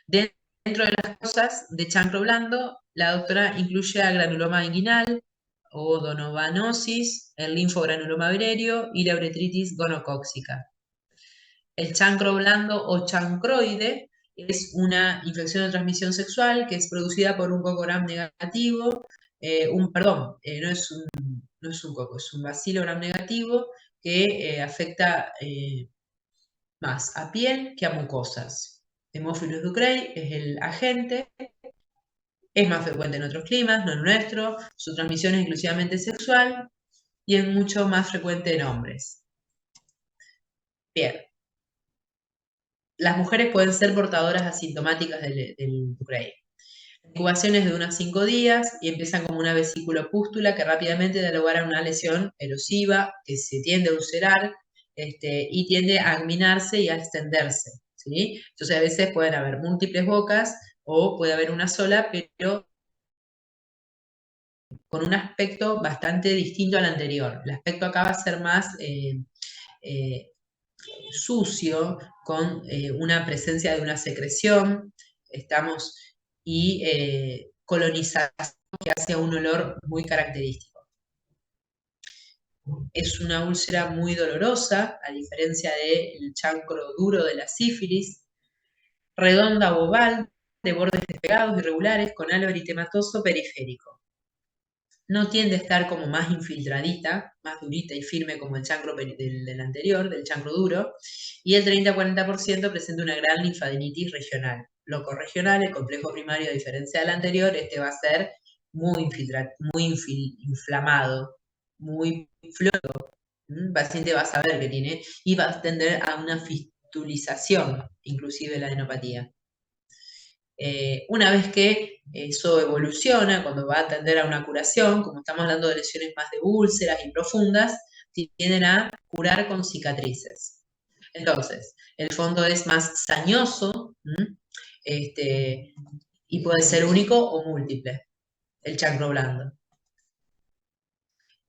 Dentro de las cosas de chancro blando, la doctora incluye a granuloma inguinal o donovanosis, el linfogranuloma venéreo y la uretritis gonocóxica. El chancro blando o chancroide es una infección de transmisión sexual que es producida por un coco gram negativo, no es un coco, es un bacilo gram negativo que afecta más a piel que a mucosas. Haemophilus ducreyi es el agente, es más frecuente en otros climas, no en nuestro, su transmisión es exclusivamente sexual y es mucho más frecuente en hombres. Bien, las mujeres pueden ser portadoras asintomáticas del Ducreyi. La incubación es de unos 5 días y empiezan como una vesícula pústula que rápidamente da lugar a una lesión erosiva que se tiende a ulcerar y tiende a agminarse y a extenderse. ¿Sí? Entonces a veces pueden haber múltiples bocas o puede haber una sola, pero con un aspecto bastante distinto al anterior. El aspecto acá va a ser más sucio, con una presencia de una secreción, y colonización que hace un olor muy característico. Es una úlcera muy dolorosa, a diferencia del chancro duro de la sífilis, redonda o oval, de bordes despegados, irregulares, con halo eritematoso periférico. No tiende a estar como más infiltradita, más durita y firme como el chancro del anterior, del chancro duro, y el 30-40% presenta una gran linfadenitis regional. Locorregional, el complejo primario, a diferencia del anterior, este va a ser muy inflamado, muy fluido. El paciente va a saber que tiene y va a tender a una fistulización, inclusive la adenopatía. Una vez que eso evoluciona, cuando va a tender a una curación, como estamos hablando de lesiones más de úlceras y profundas, tienden a curar con cicatrices. Entonces, el fondo es más sañoso y puede ser único o múltiple, el chancro blando.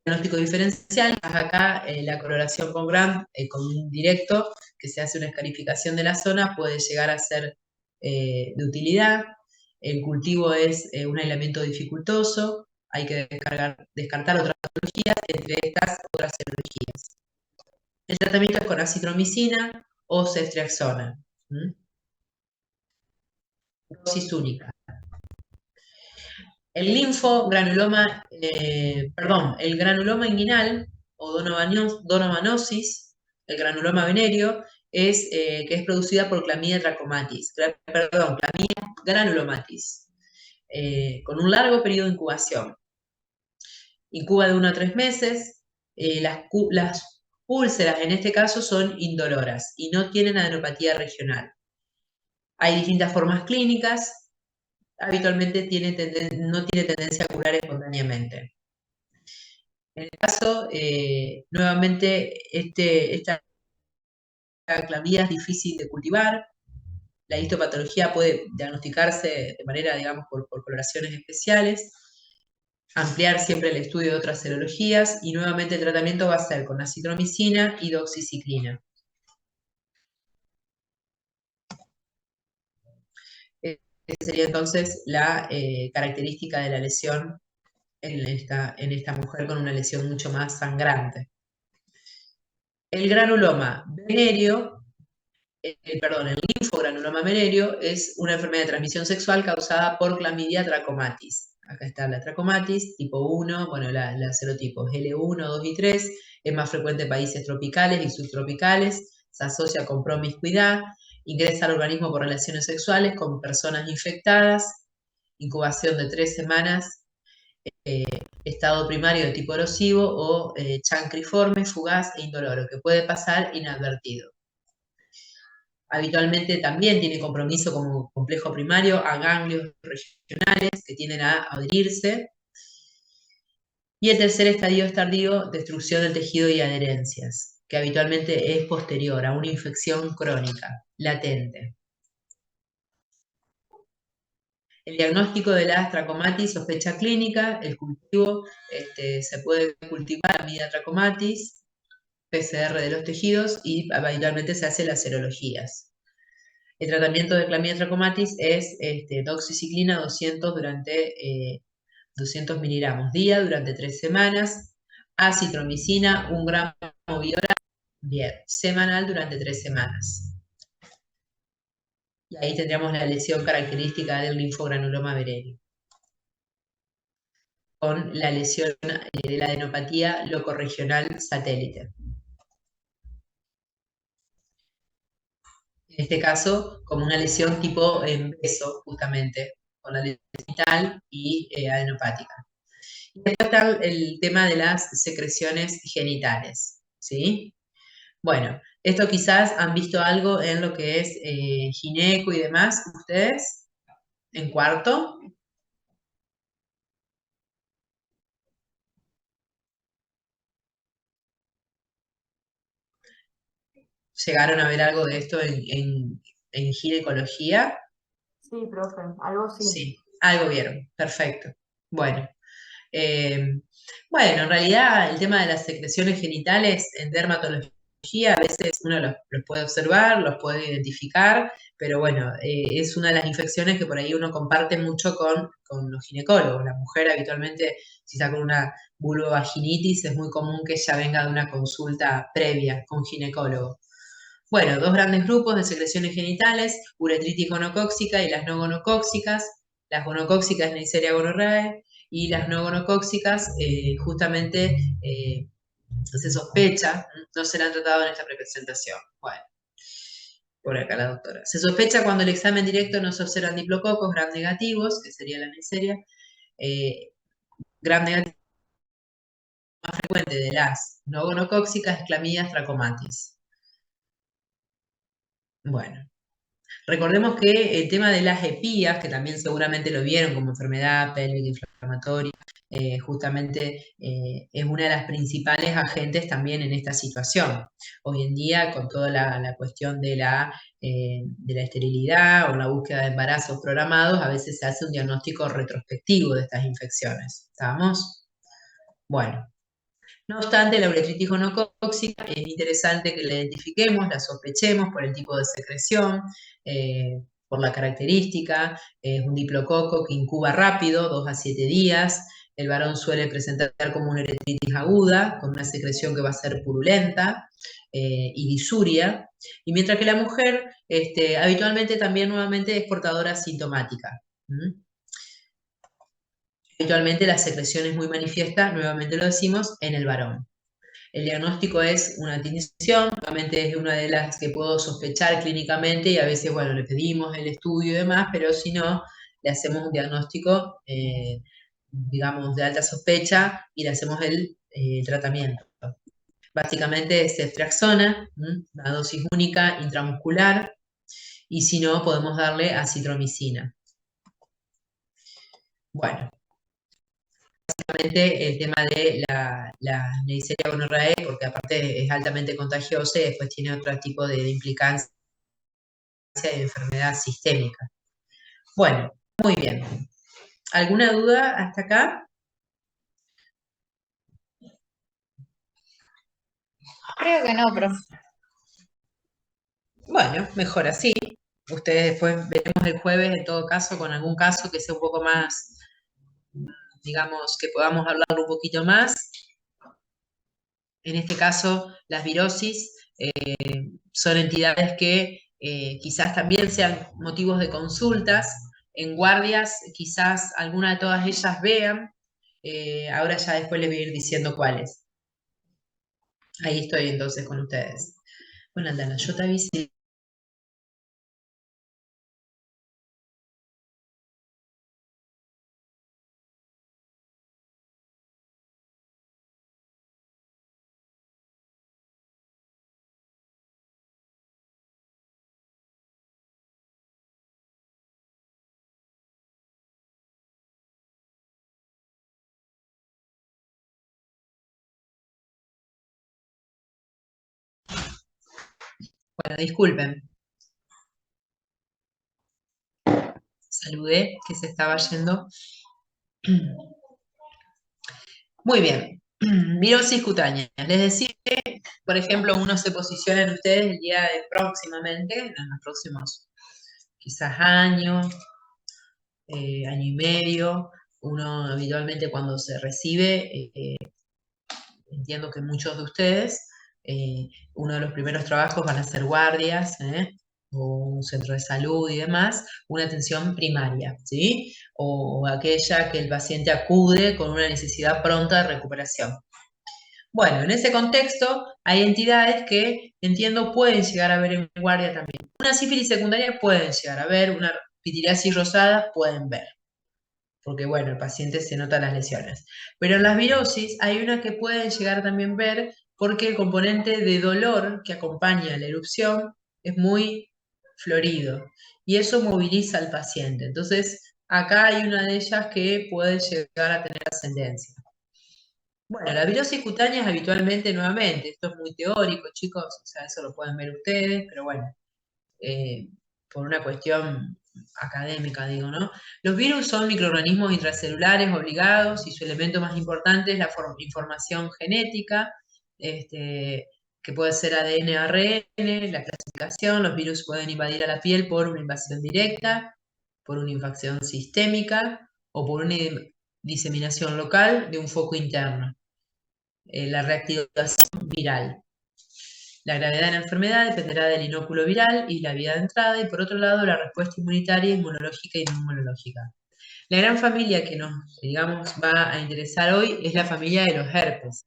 Diagnóstico diferencial, acá la coloración con Gram, con un directo, que se hace una escarificación de la zona, puede llegar a ser de utilidad. El cultivo es un aislamiento dificultoso, hay que descartar otras patologías, entre estas otras serologías. El tratamiento es con acitromicina o ceftriaxona. Dosis única. El el granuloma inguinal o donovanosis, el granuloma venéreo, que es producida por Clamidia trachomatis, Clamidia granulomatis, con un largo periodo de incubación. Incuba de 1 a 3 meses, las úlceras en este caso son indoloras y no tienen adenopatía regional. Hay distintas formas clínicas, habitualmente no tiene tendencia a curar espontáneamente. En el caso, nuevamente, esta clamidia es difícil de cultivar, la histopatología puede diagnosticarse de manera, digamos, por coloraciones especiales. Ampliar siempre el estudio de otras serologías y nuevamente el tratamiento va a ser con acitromicina y doxiciclina. Esa sería entonces la característica de la lesión en esta mujer con una lesión mucho más sangrante. El granuloma venéreo, el linfogranuloma venéreo es una enfermedad de transmisión sexual causada por Clamidia trachomatis. Acá está la trachomatis, tipo 1, bueno, la serotipos L1, 2 y 3, es más frecuente en países tropicales y subtropicales, se asocia con promiscuidad, ingresa al organismo por relaciones sexuales con personas infectadas, incubación de 3 semanas, estado primario de tipo erosivo o chancriforme, fugaz e indoloro, que puede pasar inadvertido. Habitualmente también tiene compromiso como complejo primario a ganglios regionales que tienden a adherirse. Y el tercer estadio es tardío, destrucción del tejido y adherencias, que habitualmente es posterior a una infección crónica, latente. El diagnóstico de la trachomatis, sospecha clínica, el cultivo, se puede cultivar Clamidia trachomatis, PCR de los tejidos y habitualmente se hacen las serologías. El tratamiento de Clamidia trachomatis es doxiciclina 200 miligramos día durante 3 semanas, acitromicina 1 gramo vía oral, semanal durante 3 semanas. Y ahí tendríamos la lesión característica del linfogranuloma venéreo, con la lesión de la adenopatía locorregional satélite. En este caso, como una lesión tipo en beso, justamente, con la lesión genital y adenopática. Y después está el tema de las secreciones genitales, ¿sí? Bueno, esto quizás han visto algo en lo que es gineco y demás, ustedes, en cuarto. ¿Llegaron a ver algo de esto en ginecología? Sí, profe, algo sí. Sí, algo vieron, perfecto. Bueno, bueno, en realidad el tema de las secreciones genitales en dermatología a veces uno los puede observar, los puede identificar, pero bueno, es una de las infecciones que por ahí uno comparte mucho con los ginecólogos. La mujer habitualmente, si está con una vulvovaginitis, es muy común que ella venga de una consulta previa con ginecólogo. Bueno, 2 grandes grupos de secreciones genitales, uretritis gonocóxica y las no gonocóxicas. Las gonocóxicas, Neisseria gonorrhoeae, y las no gonocóxicas, justamente se sospecha, no se la han tratado en esta representación. Bueno, por acá la doctora. Se sospecha cuando el examen directo no se observan diplococos gram negativos, que sería la Neisseria, gram negativo más frecuente de las no gonocóxicas es Clamidia trachomatis. Bueno. Recordemos que el tema de las EPIAs, que también seguramente lo vieron como enfermedad pélvica inflamatoria, justamente es una de las principales agentes también en esta situación. Hoy en día, con toda la cuestión de la esterilidad o la búsqueda de embarazos programados, a veces se hace un diagnóstico retrospectivo de estas infecciones. ¿Estamos? Bueno. No obstante, la uretritis gonocóxica es interesante que la identifiquemos, la sospechemos por el tipo de secreción, por la característica. Es un diplococo que incuba rápido, 2 a 7 días. El varón suele presentar como una uretritis aguda, con una secreción que va a ser purulenta y disuria. Y mientras que la mujer habitualmente también nuevamente es portadora sintomática. Habitualmente la secreción es muy manifiesta, nuevamente lo decimos, en el varón. El diagnóstico es una tinción, nuevamente es una de las que puedo sospechar clínicamente y a veces, bueno, le pedimos el estudio y demás, pero si no, le hacemos un diagnóstico, digamos, de alta sospecha y le hacemos el tratamiento. Básicamente es ceftriaxona, una dosis única intramuscular, y si no, podemos darle acitromicina. Bueno. Básicamente el tema de la Neisseria gonorrhoeae, porque aparte es altamente contagiosa y después tiene otro tipo de implicancia de enfermedad sistémica. Bueno, muy bien. ¿Alguna duda hasta acá? Creo que no, profe. Bueno, mejor así. Ustedes después veremos el jueves, en todo caso, con algún caso que sea un poco más, digamos, que podamos hablar un poquito más. En este caso, las virosis son entidades que quizás también sean motivos de consultas. En guardias, quizás alguna de todas ellas vean. Ahora ya después les voy a ir diciendo cuáles. Ahí estoy entonces con ustedes. Bueno, Aldana, yo te avisé. Bueno, disculpen. Saludé que se estaba yendo. Muy bien. Virosis cutánea. Les decía que, por ejemplo, uno se posiciona en ustedes el día de próximamente, en los próximos quizás años, año y medio. Uno habitualmente cuando se recibe, entiendo que muchos de ustedes, uno de los primeros trabajos van a ser guardias, o un centro de salud y demás, una atención primaria, ¿sí? O aquella que el paciente acude con una necesidad pronta de recuperación. Bueno, en ese contexto hay entidades que entiendo pueden llegar a ver en guardia también. Una sífilis secundaria pueden llegar a ver, una pitiriasis rosada pueden ver, porque bueno, el paciente se nota las lesiones. Pero en las virosis hay una que pueden llegar también a ver porque el componente de dolor que acompaña la erupción es muy florido y eso moviliza al paciente. Entonces, acá hay una de ellas que puede llegar a tener ascendencia. Bueno, la virosis cutánea es habitualmente, nuevamente, esto es muy teórico, chicos, o sea, eso lo pueden ver ustedes, pero bueno, por una cuestión académica, digo, ¿no? Los virus son microorganismos intracelulares obligados y su elemento más importante es la información genética, que puede ser ADN, ARN, la clasificación. Los virus pueden invadir a la piel por una invasión directa, por una infección sistémica o por una diseminación local de un foco interno. La reactivación viral. La gravedad de la enfermedad dependerá del inóculo viral y la vía de entrada, y por otro lado, la respuesta inmunitaria, inmunológica y no inmunológica. La gran familia que nos, digamos, va a interesar hoy es la familia de los herpes.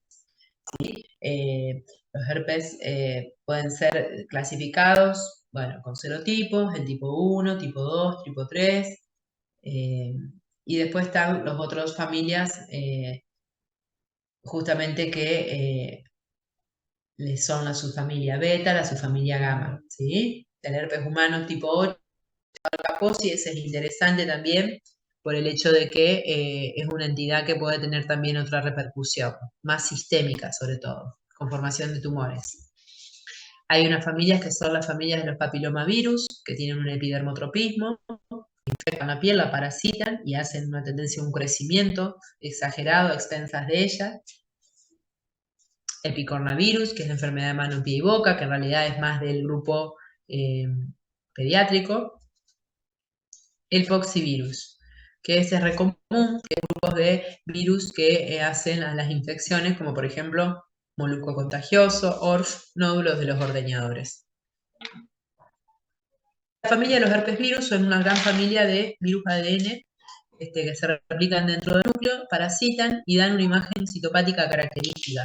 ¿Sí? Los herpes pueden ser clasificados, bueno, con serotipos, el tipo 1, tipo 2, tipo 3, y después están las otras familias justamente que son la subfamilia beta, la subfamilia gamma, ¿sí? El herpes humano tipo 8, Kaposi, ese es interesante también por el hecho de que es una entidad que puede tener también otra repercusión, más sistémica sobre todo, con formación de tumores. Hay unas familias que son las familias de los papilomavirus, que tienen un epidermotropismo, infectan la piel, la parasitan y hacen una tendencia a un crecimiento exagerado a expensas de ella. El picornavirus, que es la enfermedad de mano, pie y boca, que en realidad es más del grupo pediátrico. El poxivirus, que ese es re común, que es grupos de virus que hacen a las infecciones, como por ejemplo molusco contagioso, ORF, nódulos de los ordeñadores. La familia de los herpes virus son una gran familia de virus ADN que se replican dentro del núcleo, parasitan y dan una imagen citopática característica.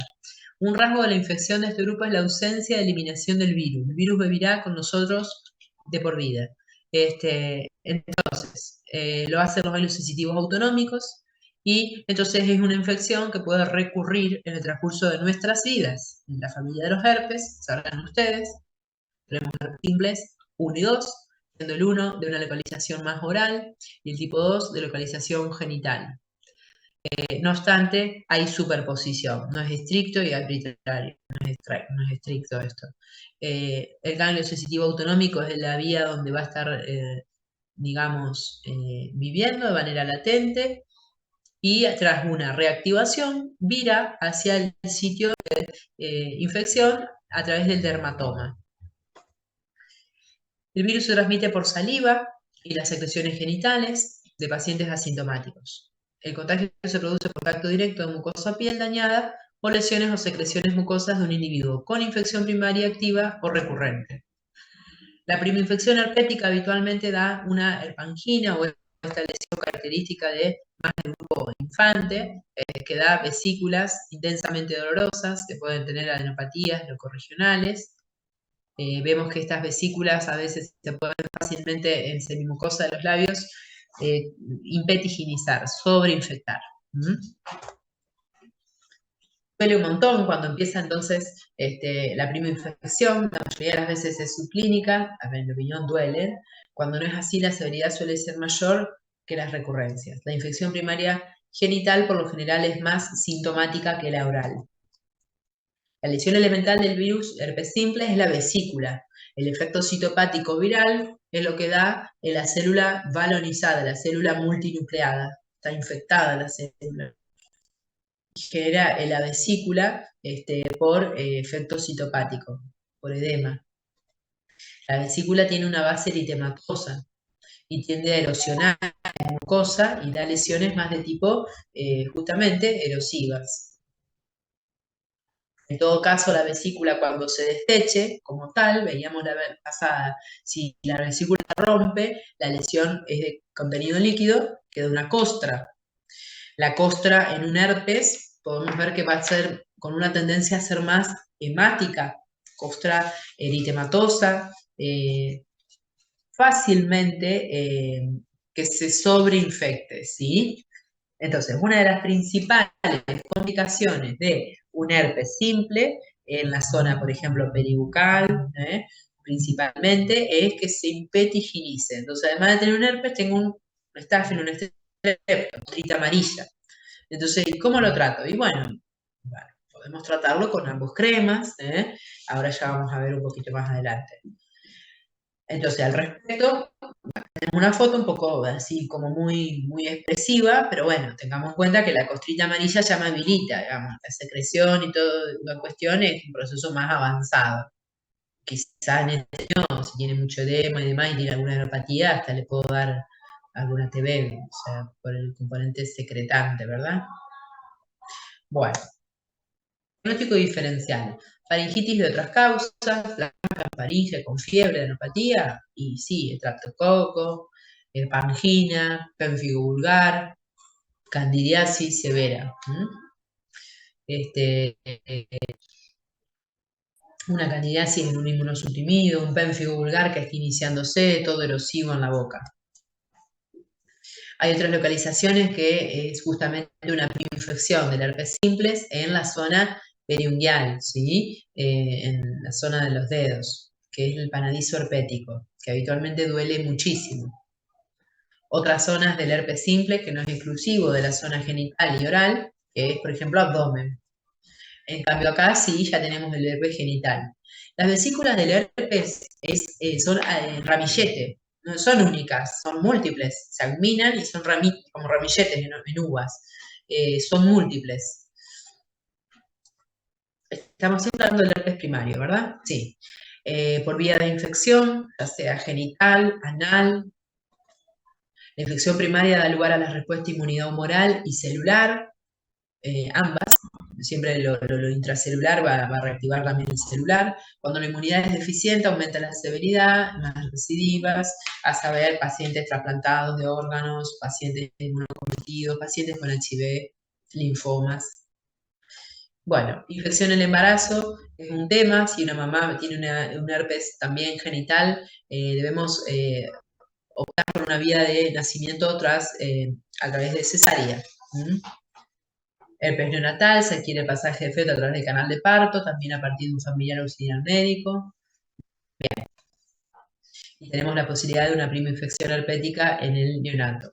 Un rasgo de la infección de este grupo es la ausencia de eliminación del virus. El virus vivirá con nosotros de por vida. Entonces, lo hacen los ganglios sensitivos autonómicos y entonces es una infección que puede recurrir en el transcurso de nuestras vidas. En la familia de los herpes, sabrán ustedes, tenemos herpes simples 1 y 2, siendo el 1 de una localización más oral y el tipo 2 de localización genital. No obstante, hay superposición, no es estricto y arbitrario, no es estricto esto. El ganglio sensitivo autonómico es la vía donde va a estar, digamos, viviendo de manera latente y tras una reactivación vira hacia el sitio de infección a través del dermatoma. El virus se transmite por saliva y las secreciones genitales de pacientes asintomáticos. El contagio se produce por contacto directo de mucosa piel dañada o lesiones o secreciones mucosas de un individuo con infección primaria activa o recurrente. La primoinfección herpética habitualmente da una herpangina o esta lesión característica de más del grupo infante, que da vesículas intensamente dolorosas, que pueden tener adenopatías locorregionales. Vemos que estas vesículas a veces se pueden fácilmente en semimucosa de los labios impetiginizar, sobreinfectar. Duele un montón cuando empieza entonces la primoinfección, la mayoría de las veces es subclínica, a mi opinión duele. Cuando no es así, la severidad suele ser mayor que las recurrencias. La infección primaria genital por lo general es más sintomática que la oral. La lesión elemental del virus herpes simple es la vesícula. El efecto citopático viral es lo que da en la célula balonizada, la célula multinucleada. Está infectada la célula. Genera en la vesícula por efecto citopático, por edema. La vesícula tiene una base eritematosa y tiende a erosionar la mucosa y da lesiones más de tipo justamente erosivas. En todo caso, la vesícula cuando se desteche, como tal, veíamos la vez pasada, si la vesícula rompe, la lesión es de contenido líquido, queda una costra. La costra en un herpes, podemos ver que va a ser con una tendencia a ser más hemática, costra eritematosa, fácilmente que se sobreinfecte, ¿sí? Entonces, una de las principales complicaciones de un herpes simple en la zona, por ejemplo, peribucal, principalmente, es que se impetiginice. Entonces, además de tener un herpes, tengo un estáfilo, una costrita amarilla. Entonces, ¿cómo lo trato? Y bueno, podemos tratarlo con ambos cremas, ahora ya vamos a ver un poquito más adelante. Entonces, al respecto, tenemos una foto un poco así como muy, muy expresiva, pero bueno, tengamos en cuenta que la costrita amarilla ya me habilita, digamos, la secreción y toda la cuestión es un proceso más avanzado. Quizá en este no, si tiene mucho edema y demás y tiene alguna neuropatía, hasta le puedo dar alguna TB, o sea, por el componente secretante, ¿verdad? Bueno, diagnóstico diferencial. Faringitis de otras causas, la faringe con fiebre, neuropatía, y sí, estreptococo, pangina, pérfido vulgar, candidiasis severa. Una candidiasis en un inmunosuprimido, un pérfido vulgar que está iniciándose, todo erosivo en la boca. Hay otras localizaciones que es justamente una infección del herpes simples en la zona periungual, ¿sí? En la zona de los dedos, que es el panadizo herpético, que habitualmente duele muchísimo. Otras zonas del herpes simple, que no es exclusivo de la zona genital y oral, que es, por ejemplo, abdomen. En cambio, acá sí ya tenemos el herpes genital. Las vesículas del herpes son ramillete, no son únicas, son múltiples, se agminan y son como ramilletes en uvas, son múltiples. Estamos siempre hablando del herpes primario, ¿verdad? Sí. Por vía de infección, ya sea genital, anal. La infección primaria da lugar a la respuesta de inmunidad humoral y celular, ambas. Siempre lo intracelular va a reactivar también el celular. Cuando la inmunidad es deficiente, aumenta la severidad, las recidivas, a saber, pacientes trasplantados de órganos, pacientes inmunocomprometidos, pacientes con HIV, linfomas. Bueno, infección en el embarazo es un tema. Si una mamá tiene un herpes también genital, debemos optar por una vía de nacimiento a través de cesárea. Herpes neonatal, se adquiere el pasaje de feto a través del canal de parto, también a partir de un familiar auxiliar médico. Bien. Y tenemos la posibilidad de una primoinfección herpética en el neonato.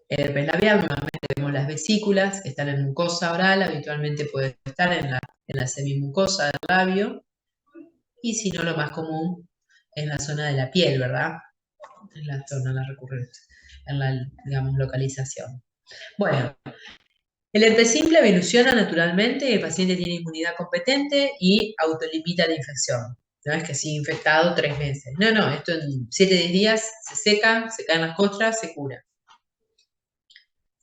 El herpes labial, normalmente vemos las vesículas, están en mucosa oral, habitualmente puede estar en la semimucosa del labio, y si no, lo más común en la zona de la piel, ¿verdad? En la zona, la recurrente, en la, digamos, localización. Bueno, El herpes simple evoluciona naturalmente, el paciente tiene inmunidad competente y autolimita la infección. No es que sigue infectado 3 meses. No, esto en 7-10 días se seca, se caen las costras, se cura.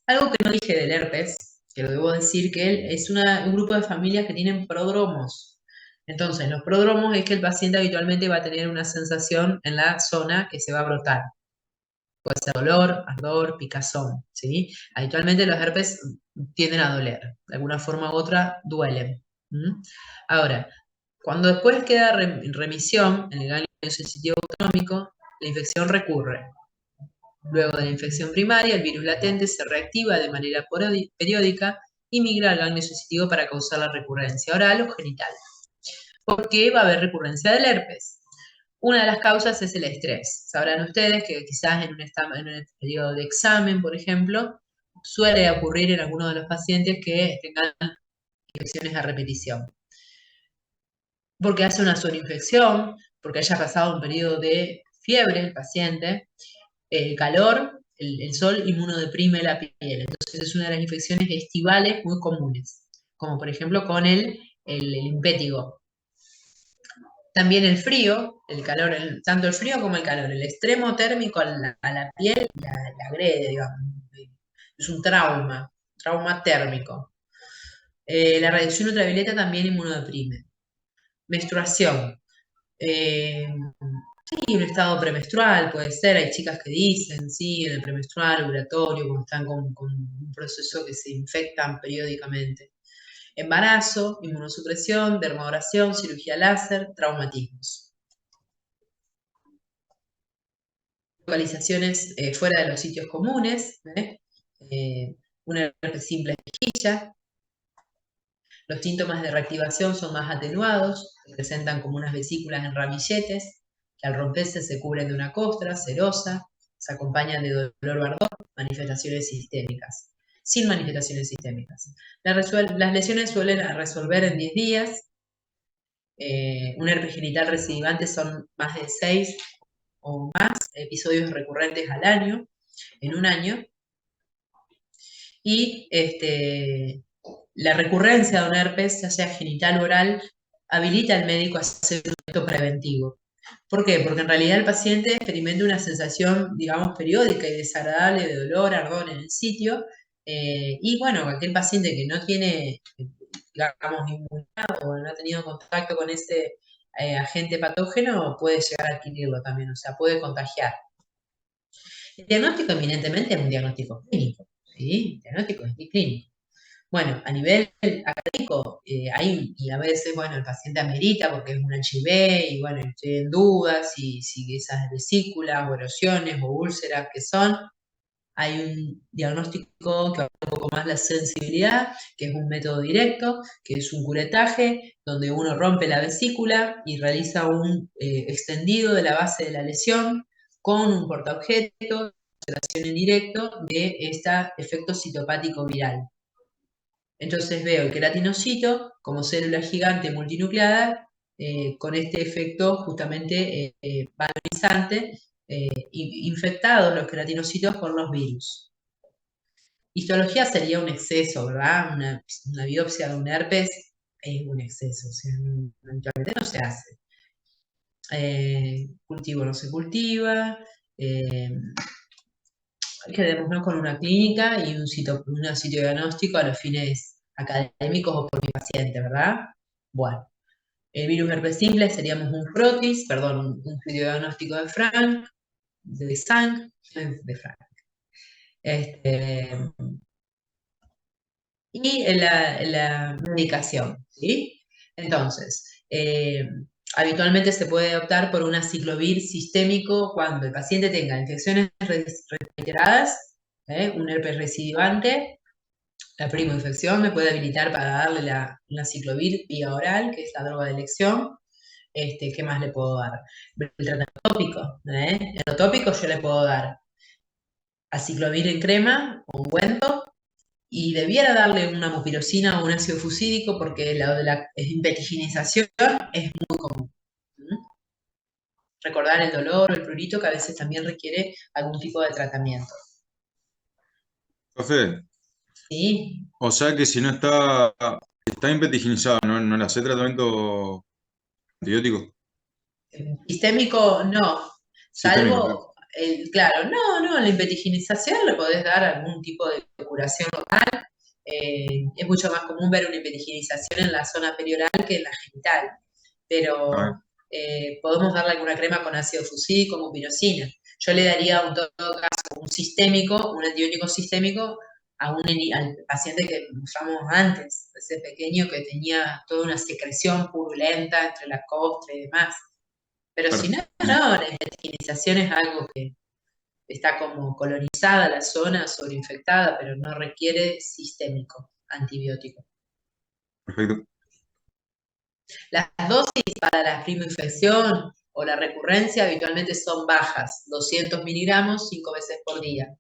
Algo que no dije del herpes, que lo debo decir, que él es un grupo de familias que tienen prodromos. Entonces, los prodromos es que el paciente habitualmente va a tener una sensación en la zona que se va a brotar. Puede ser dolor, ardor, picazón, ¿sí? Habitualmente los herpes tienden a doler, de alguna forma u otra duelen. Ahora, cuando después queda en remisión en el ganglio sensitivo autonómico, la infección recurre. Luego de la infección primaria, el virus latente se reactiva de manera periódica y migra al ganglio sensitivo para causar la recurrencia oral o genital. ¿Por qué va a haber recurrencia del herpes? Una de las causas es el estrés. Sabrán ustedes que quizás en un periodo de examen, por ejemplo, suele ocurrir en algunos de los pacientes que tengan infecciones a repetición. Porque hace una sobreinfección, porque haya pasado un periodo de fiebre el paciente, el calor, el sol inmunodeprime la piel. Entonces es una de las infecciones estivales muy comunes, como por ejemplo con el impétigo. También el frío, el calor, tanto el frío como el calor, el extremo térmico a la piel la agrede, digamos. Es un trauma térmico. La radiación ultravioleta también inmunodeprime. Menstruación. Sí, un estado premenstrual puede ser, hay chicas que dicen, sí, en el premenstrual, ovulatorio, cuando están con un proceso que se infectan periódicamente. Embarazo, inmunosupresión, dermoabrasión, cirugía láser, traumatismos. Localizaciones fuera de los sitios comunes, una herpes simple esquilla. Los síntomas de reactivación son más atenuados, se presentan como unas vesículas en ramilletes, que al romperse se cubren de una costra serosa, se acompañan de dolor o ardor, manifestaciones sistémicas, sin manifestaciones sistémicas. Las lesiones suelen resolver en 10 días. Un herpes genital recidivante son más de 6 o más episodios recurrentes al año, en un año. Y la recurrencia de un herpes, ya sea genital o oral, habilita al médico a hacer un tratamiento preventivo. ¿Por qué? Porque en realidad el paciente experimenta una sensación, digamos, periódica y desagradable de dolor, ardor en el sitio, y bueno, aquel paciente que no tiene, digamos, inmunidad o no ha tenido contacto con ese agente patógeno puede llegar a adquirirlo también, o sea, puede contagiar. El diagnóstico eminentemente es un diagnóstico clínico, ¿sí? El diagnóstico es clínico. Bueno, a nivel académico, y a veces, bueno, el paciente amerita porque es un HIV, y bueno, estoy en dudas si esas vesículas o erosiones o úlceras que son. Hay un diagnóstico que va un poco más la sensibilidad, que es un método directo, que es un curetaje, donde uno rompe la vesícula y realiza un extendido de la base de la lesión con un portaobjeto, observación en directo de este efecto citopático viral. Entonces veo el queratinocito como célula gigante multinucleada con este efecto justamente valorizante, infectados los queratinocitos por los virus. Histología sería un exceso, ¿verdad? Una biopsia de un herpes es un exceso, o sea, habitualmente no se hace. Cultivo no se cultiva, quedémonos con una clínica y un sitio diagnóstico a los fines académicos o por mi paciente, ¿verdad? Bueno, el virus herpes simple seríamos un frotis, perdón, un sitio diagnóstico de Frank, de Frank. Y la medicación, ¿sí? Entonces, habitualmente se puede optar por un aciclovir sistémico cuando el paciente tenga infecciones reiteradas, un herpes recidivante, la primoinfección me puede habilitar para darle la aciclovir vía oral, que es la droga de elección. ¿Qué más le puedo dar? El tratamiento tópico, En lo tópico yo le puedo dar aciclovir en crema, ungüento, y debiera darle una mupirocina o un ácido fusídico porque la vertiginización es muy común. Recordar el dolor o el prurito que a veces también requiere algún tipo de tratamiento. Profe, Sí. O sea que si no está impetiginizado, ¿no le hace tratamiento antibiótico? Sistémico, no. Sistémico, claro. Salvo, claro, no, la hipetiginización le podés dar algún tipo de curación local. Es mucho más común ver una hipetiginización en la zona perioral que en la genital, Ah, pero podemos darle alguna crema con ácido fusílico, como pirocina. Yo le daría en todo caso un sistémico, un antibiótico sistémico al paciente que usamos antes, ese pequeño que tenía toda una secreción purulenta entre la costra y demás. Pero si claro. no, no, la higienización es algo que está como colonizada la zona, sobreinfectada, pero no requiere sistémico antibiótico. Perfecto. Las dosis para la primoinfección o la recurrencia habitualmente son bajas, 200 miligramos 5 veces por día.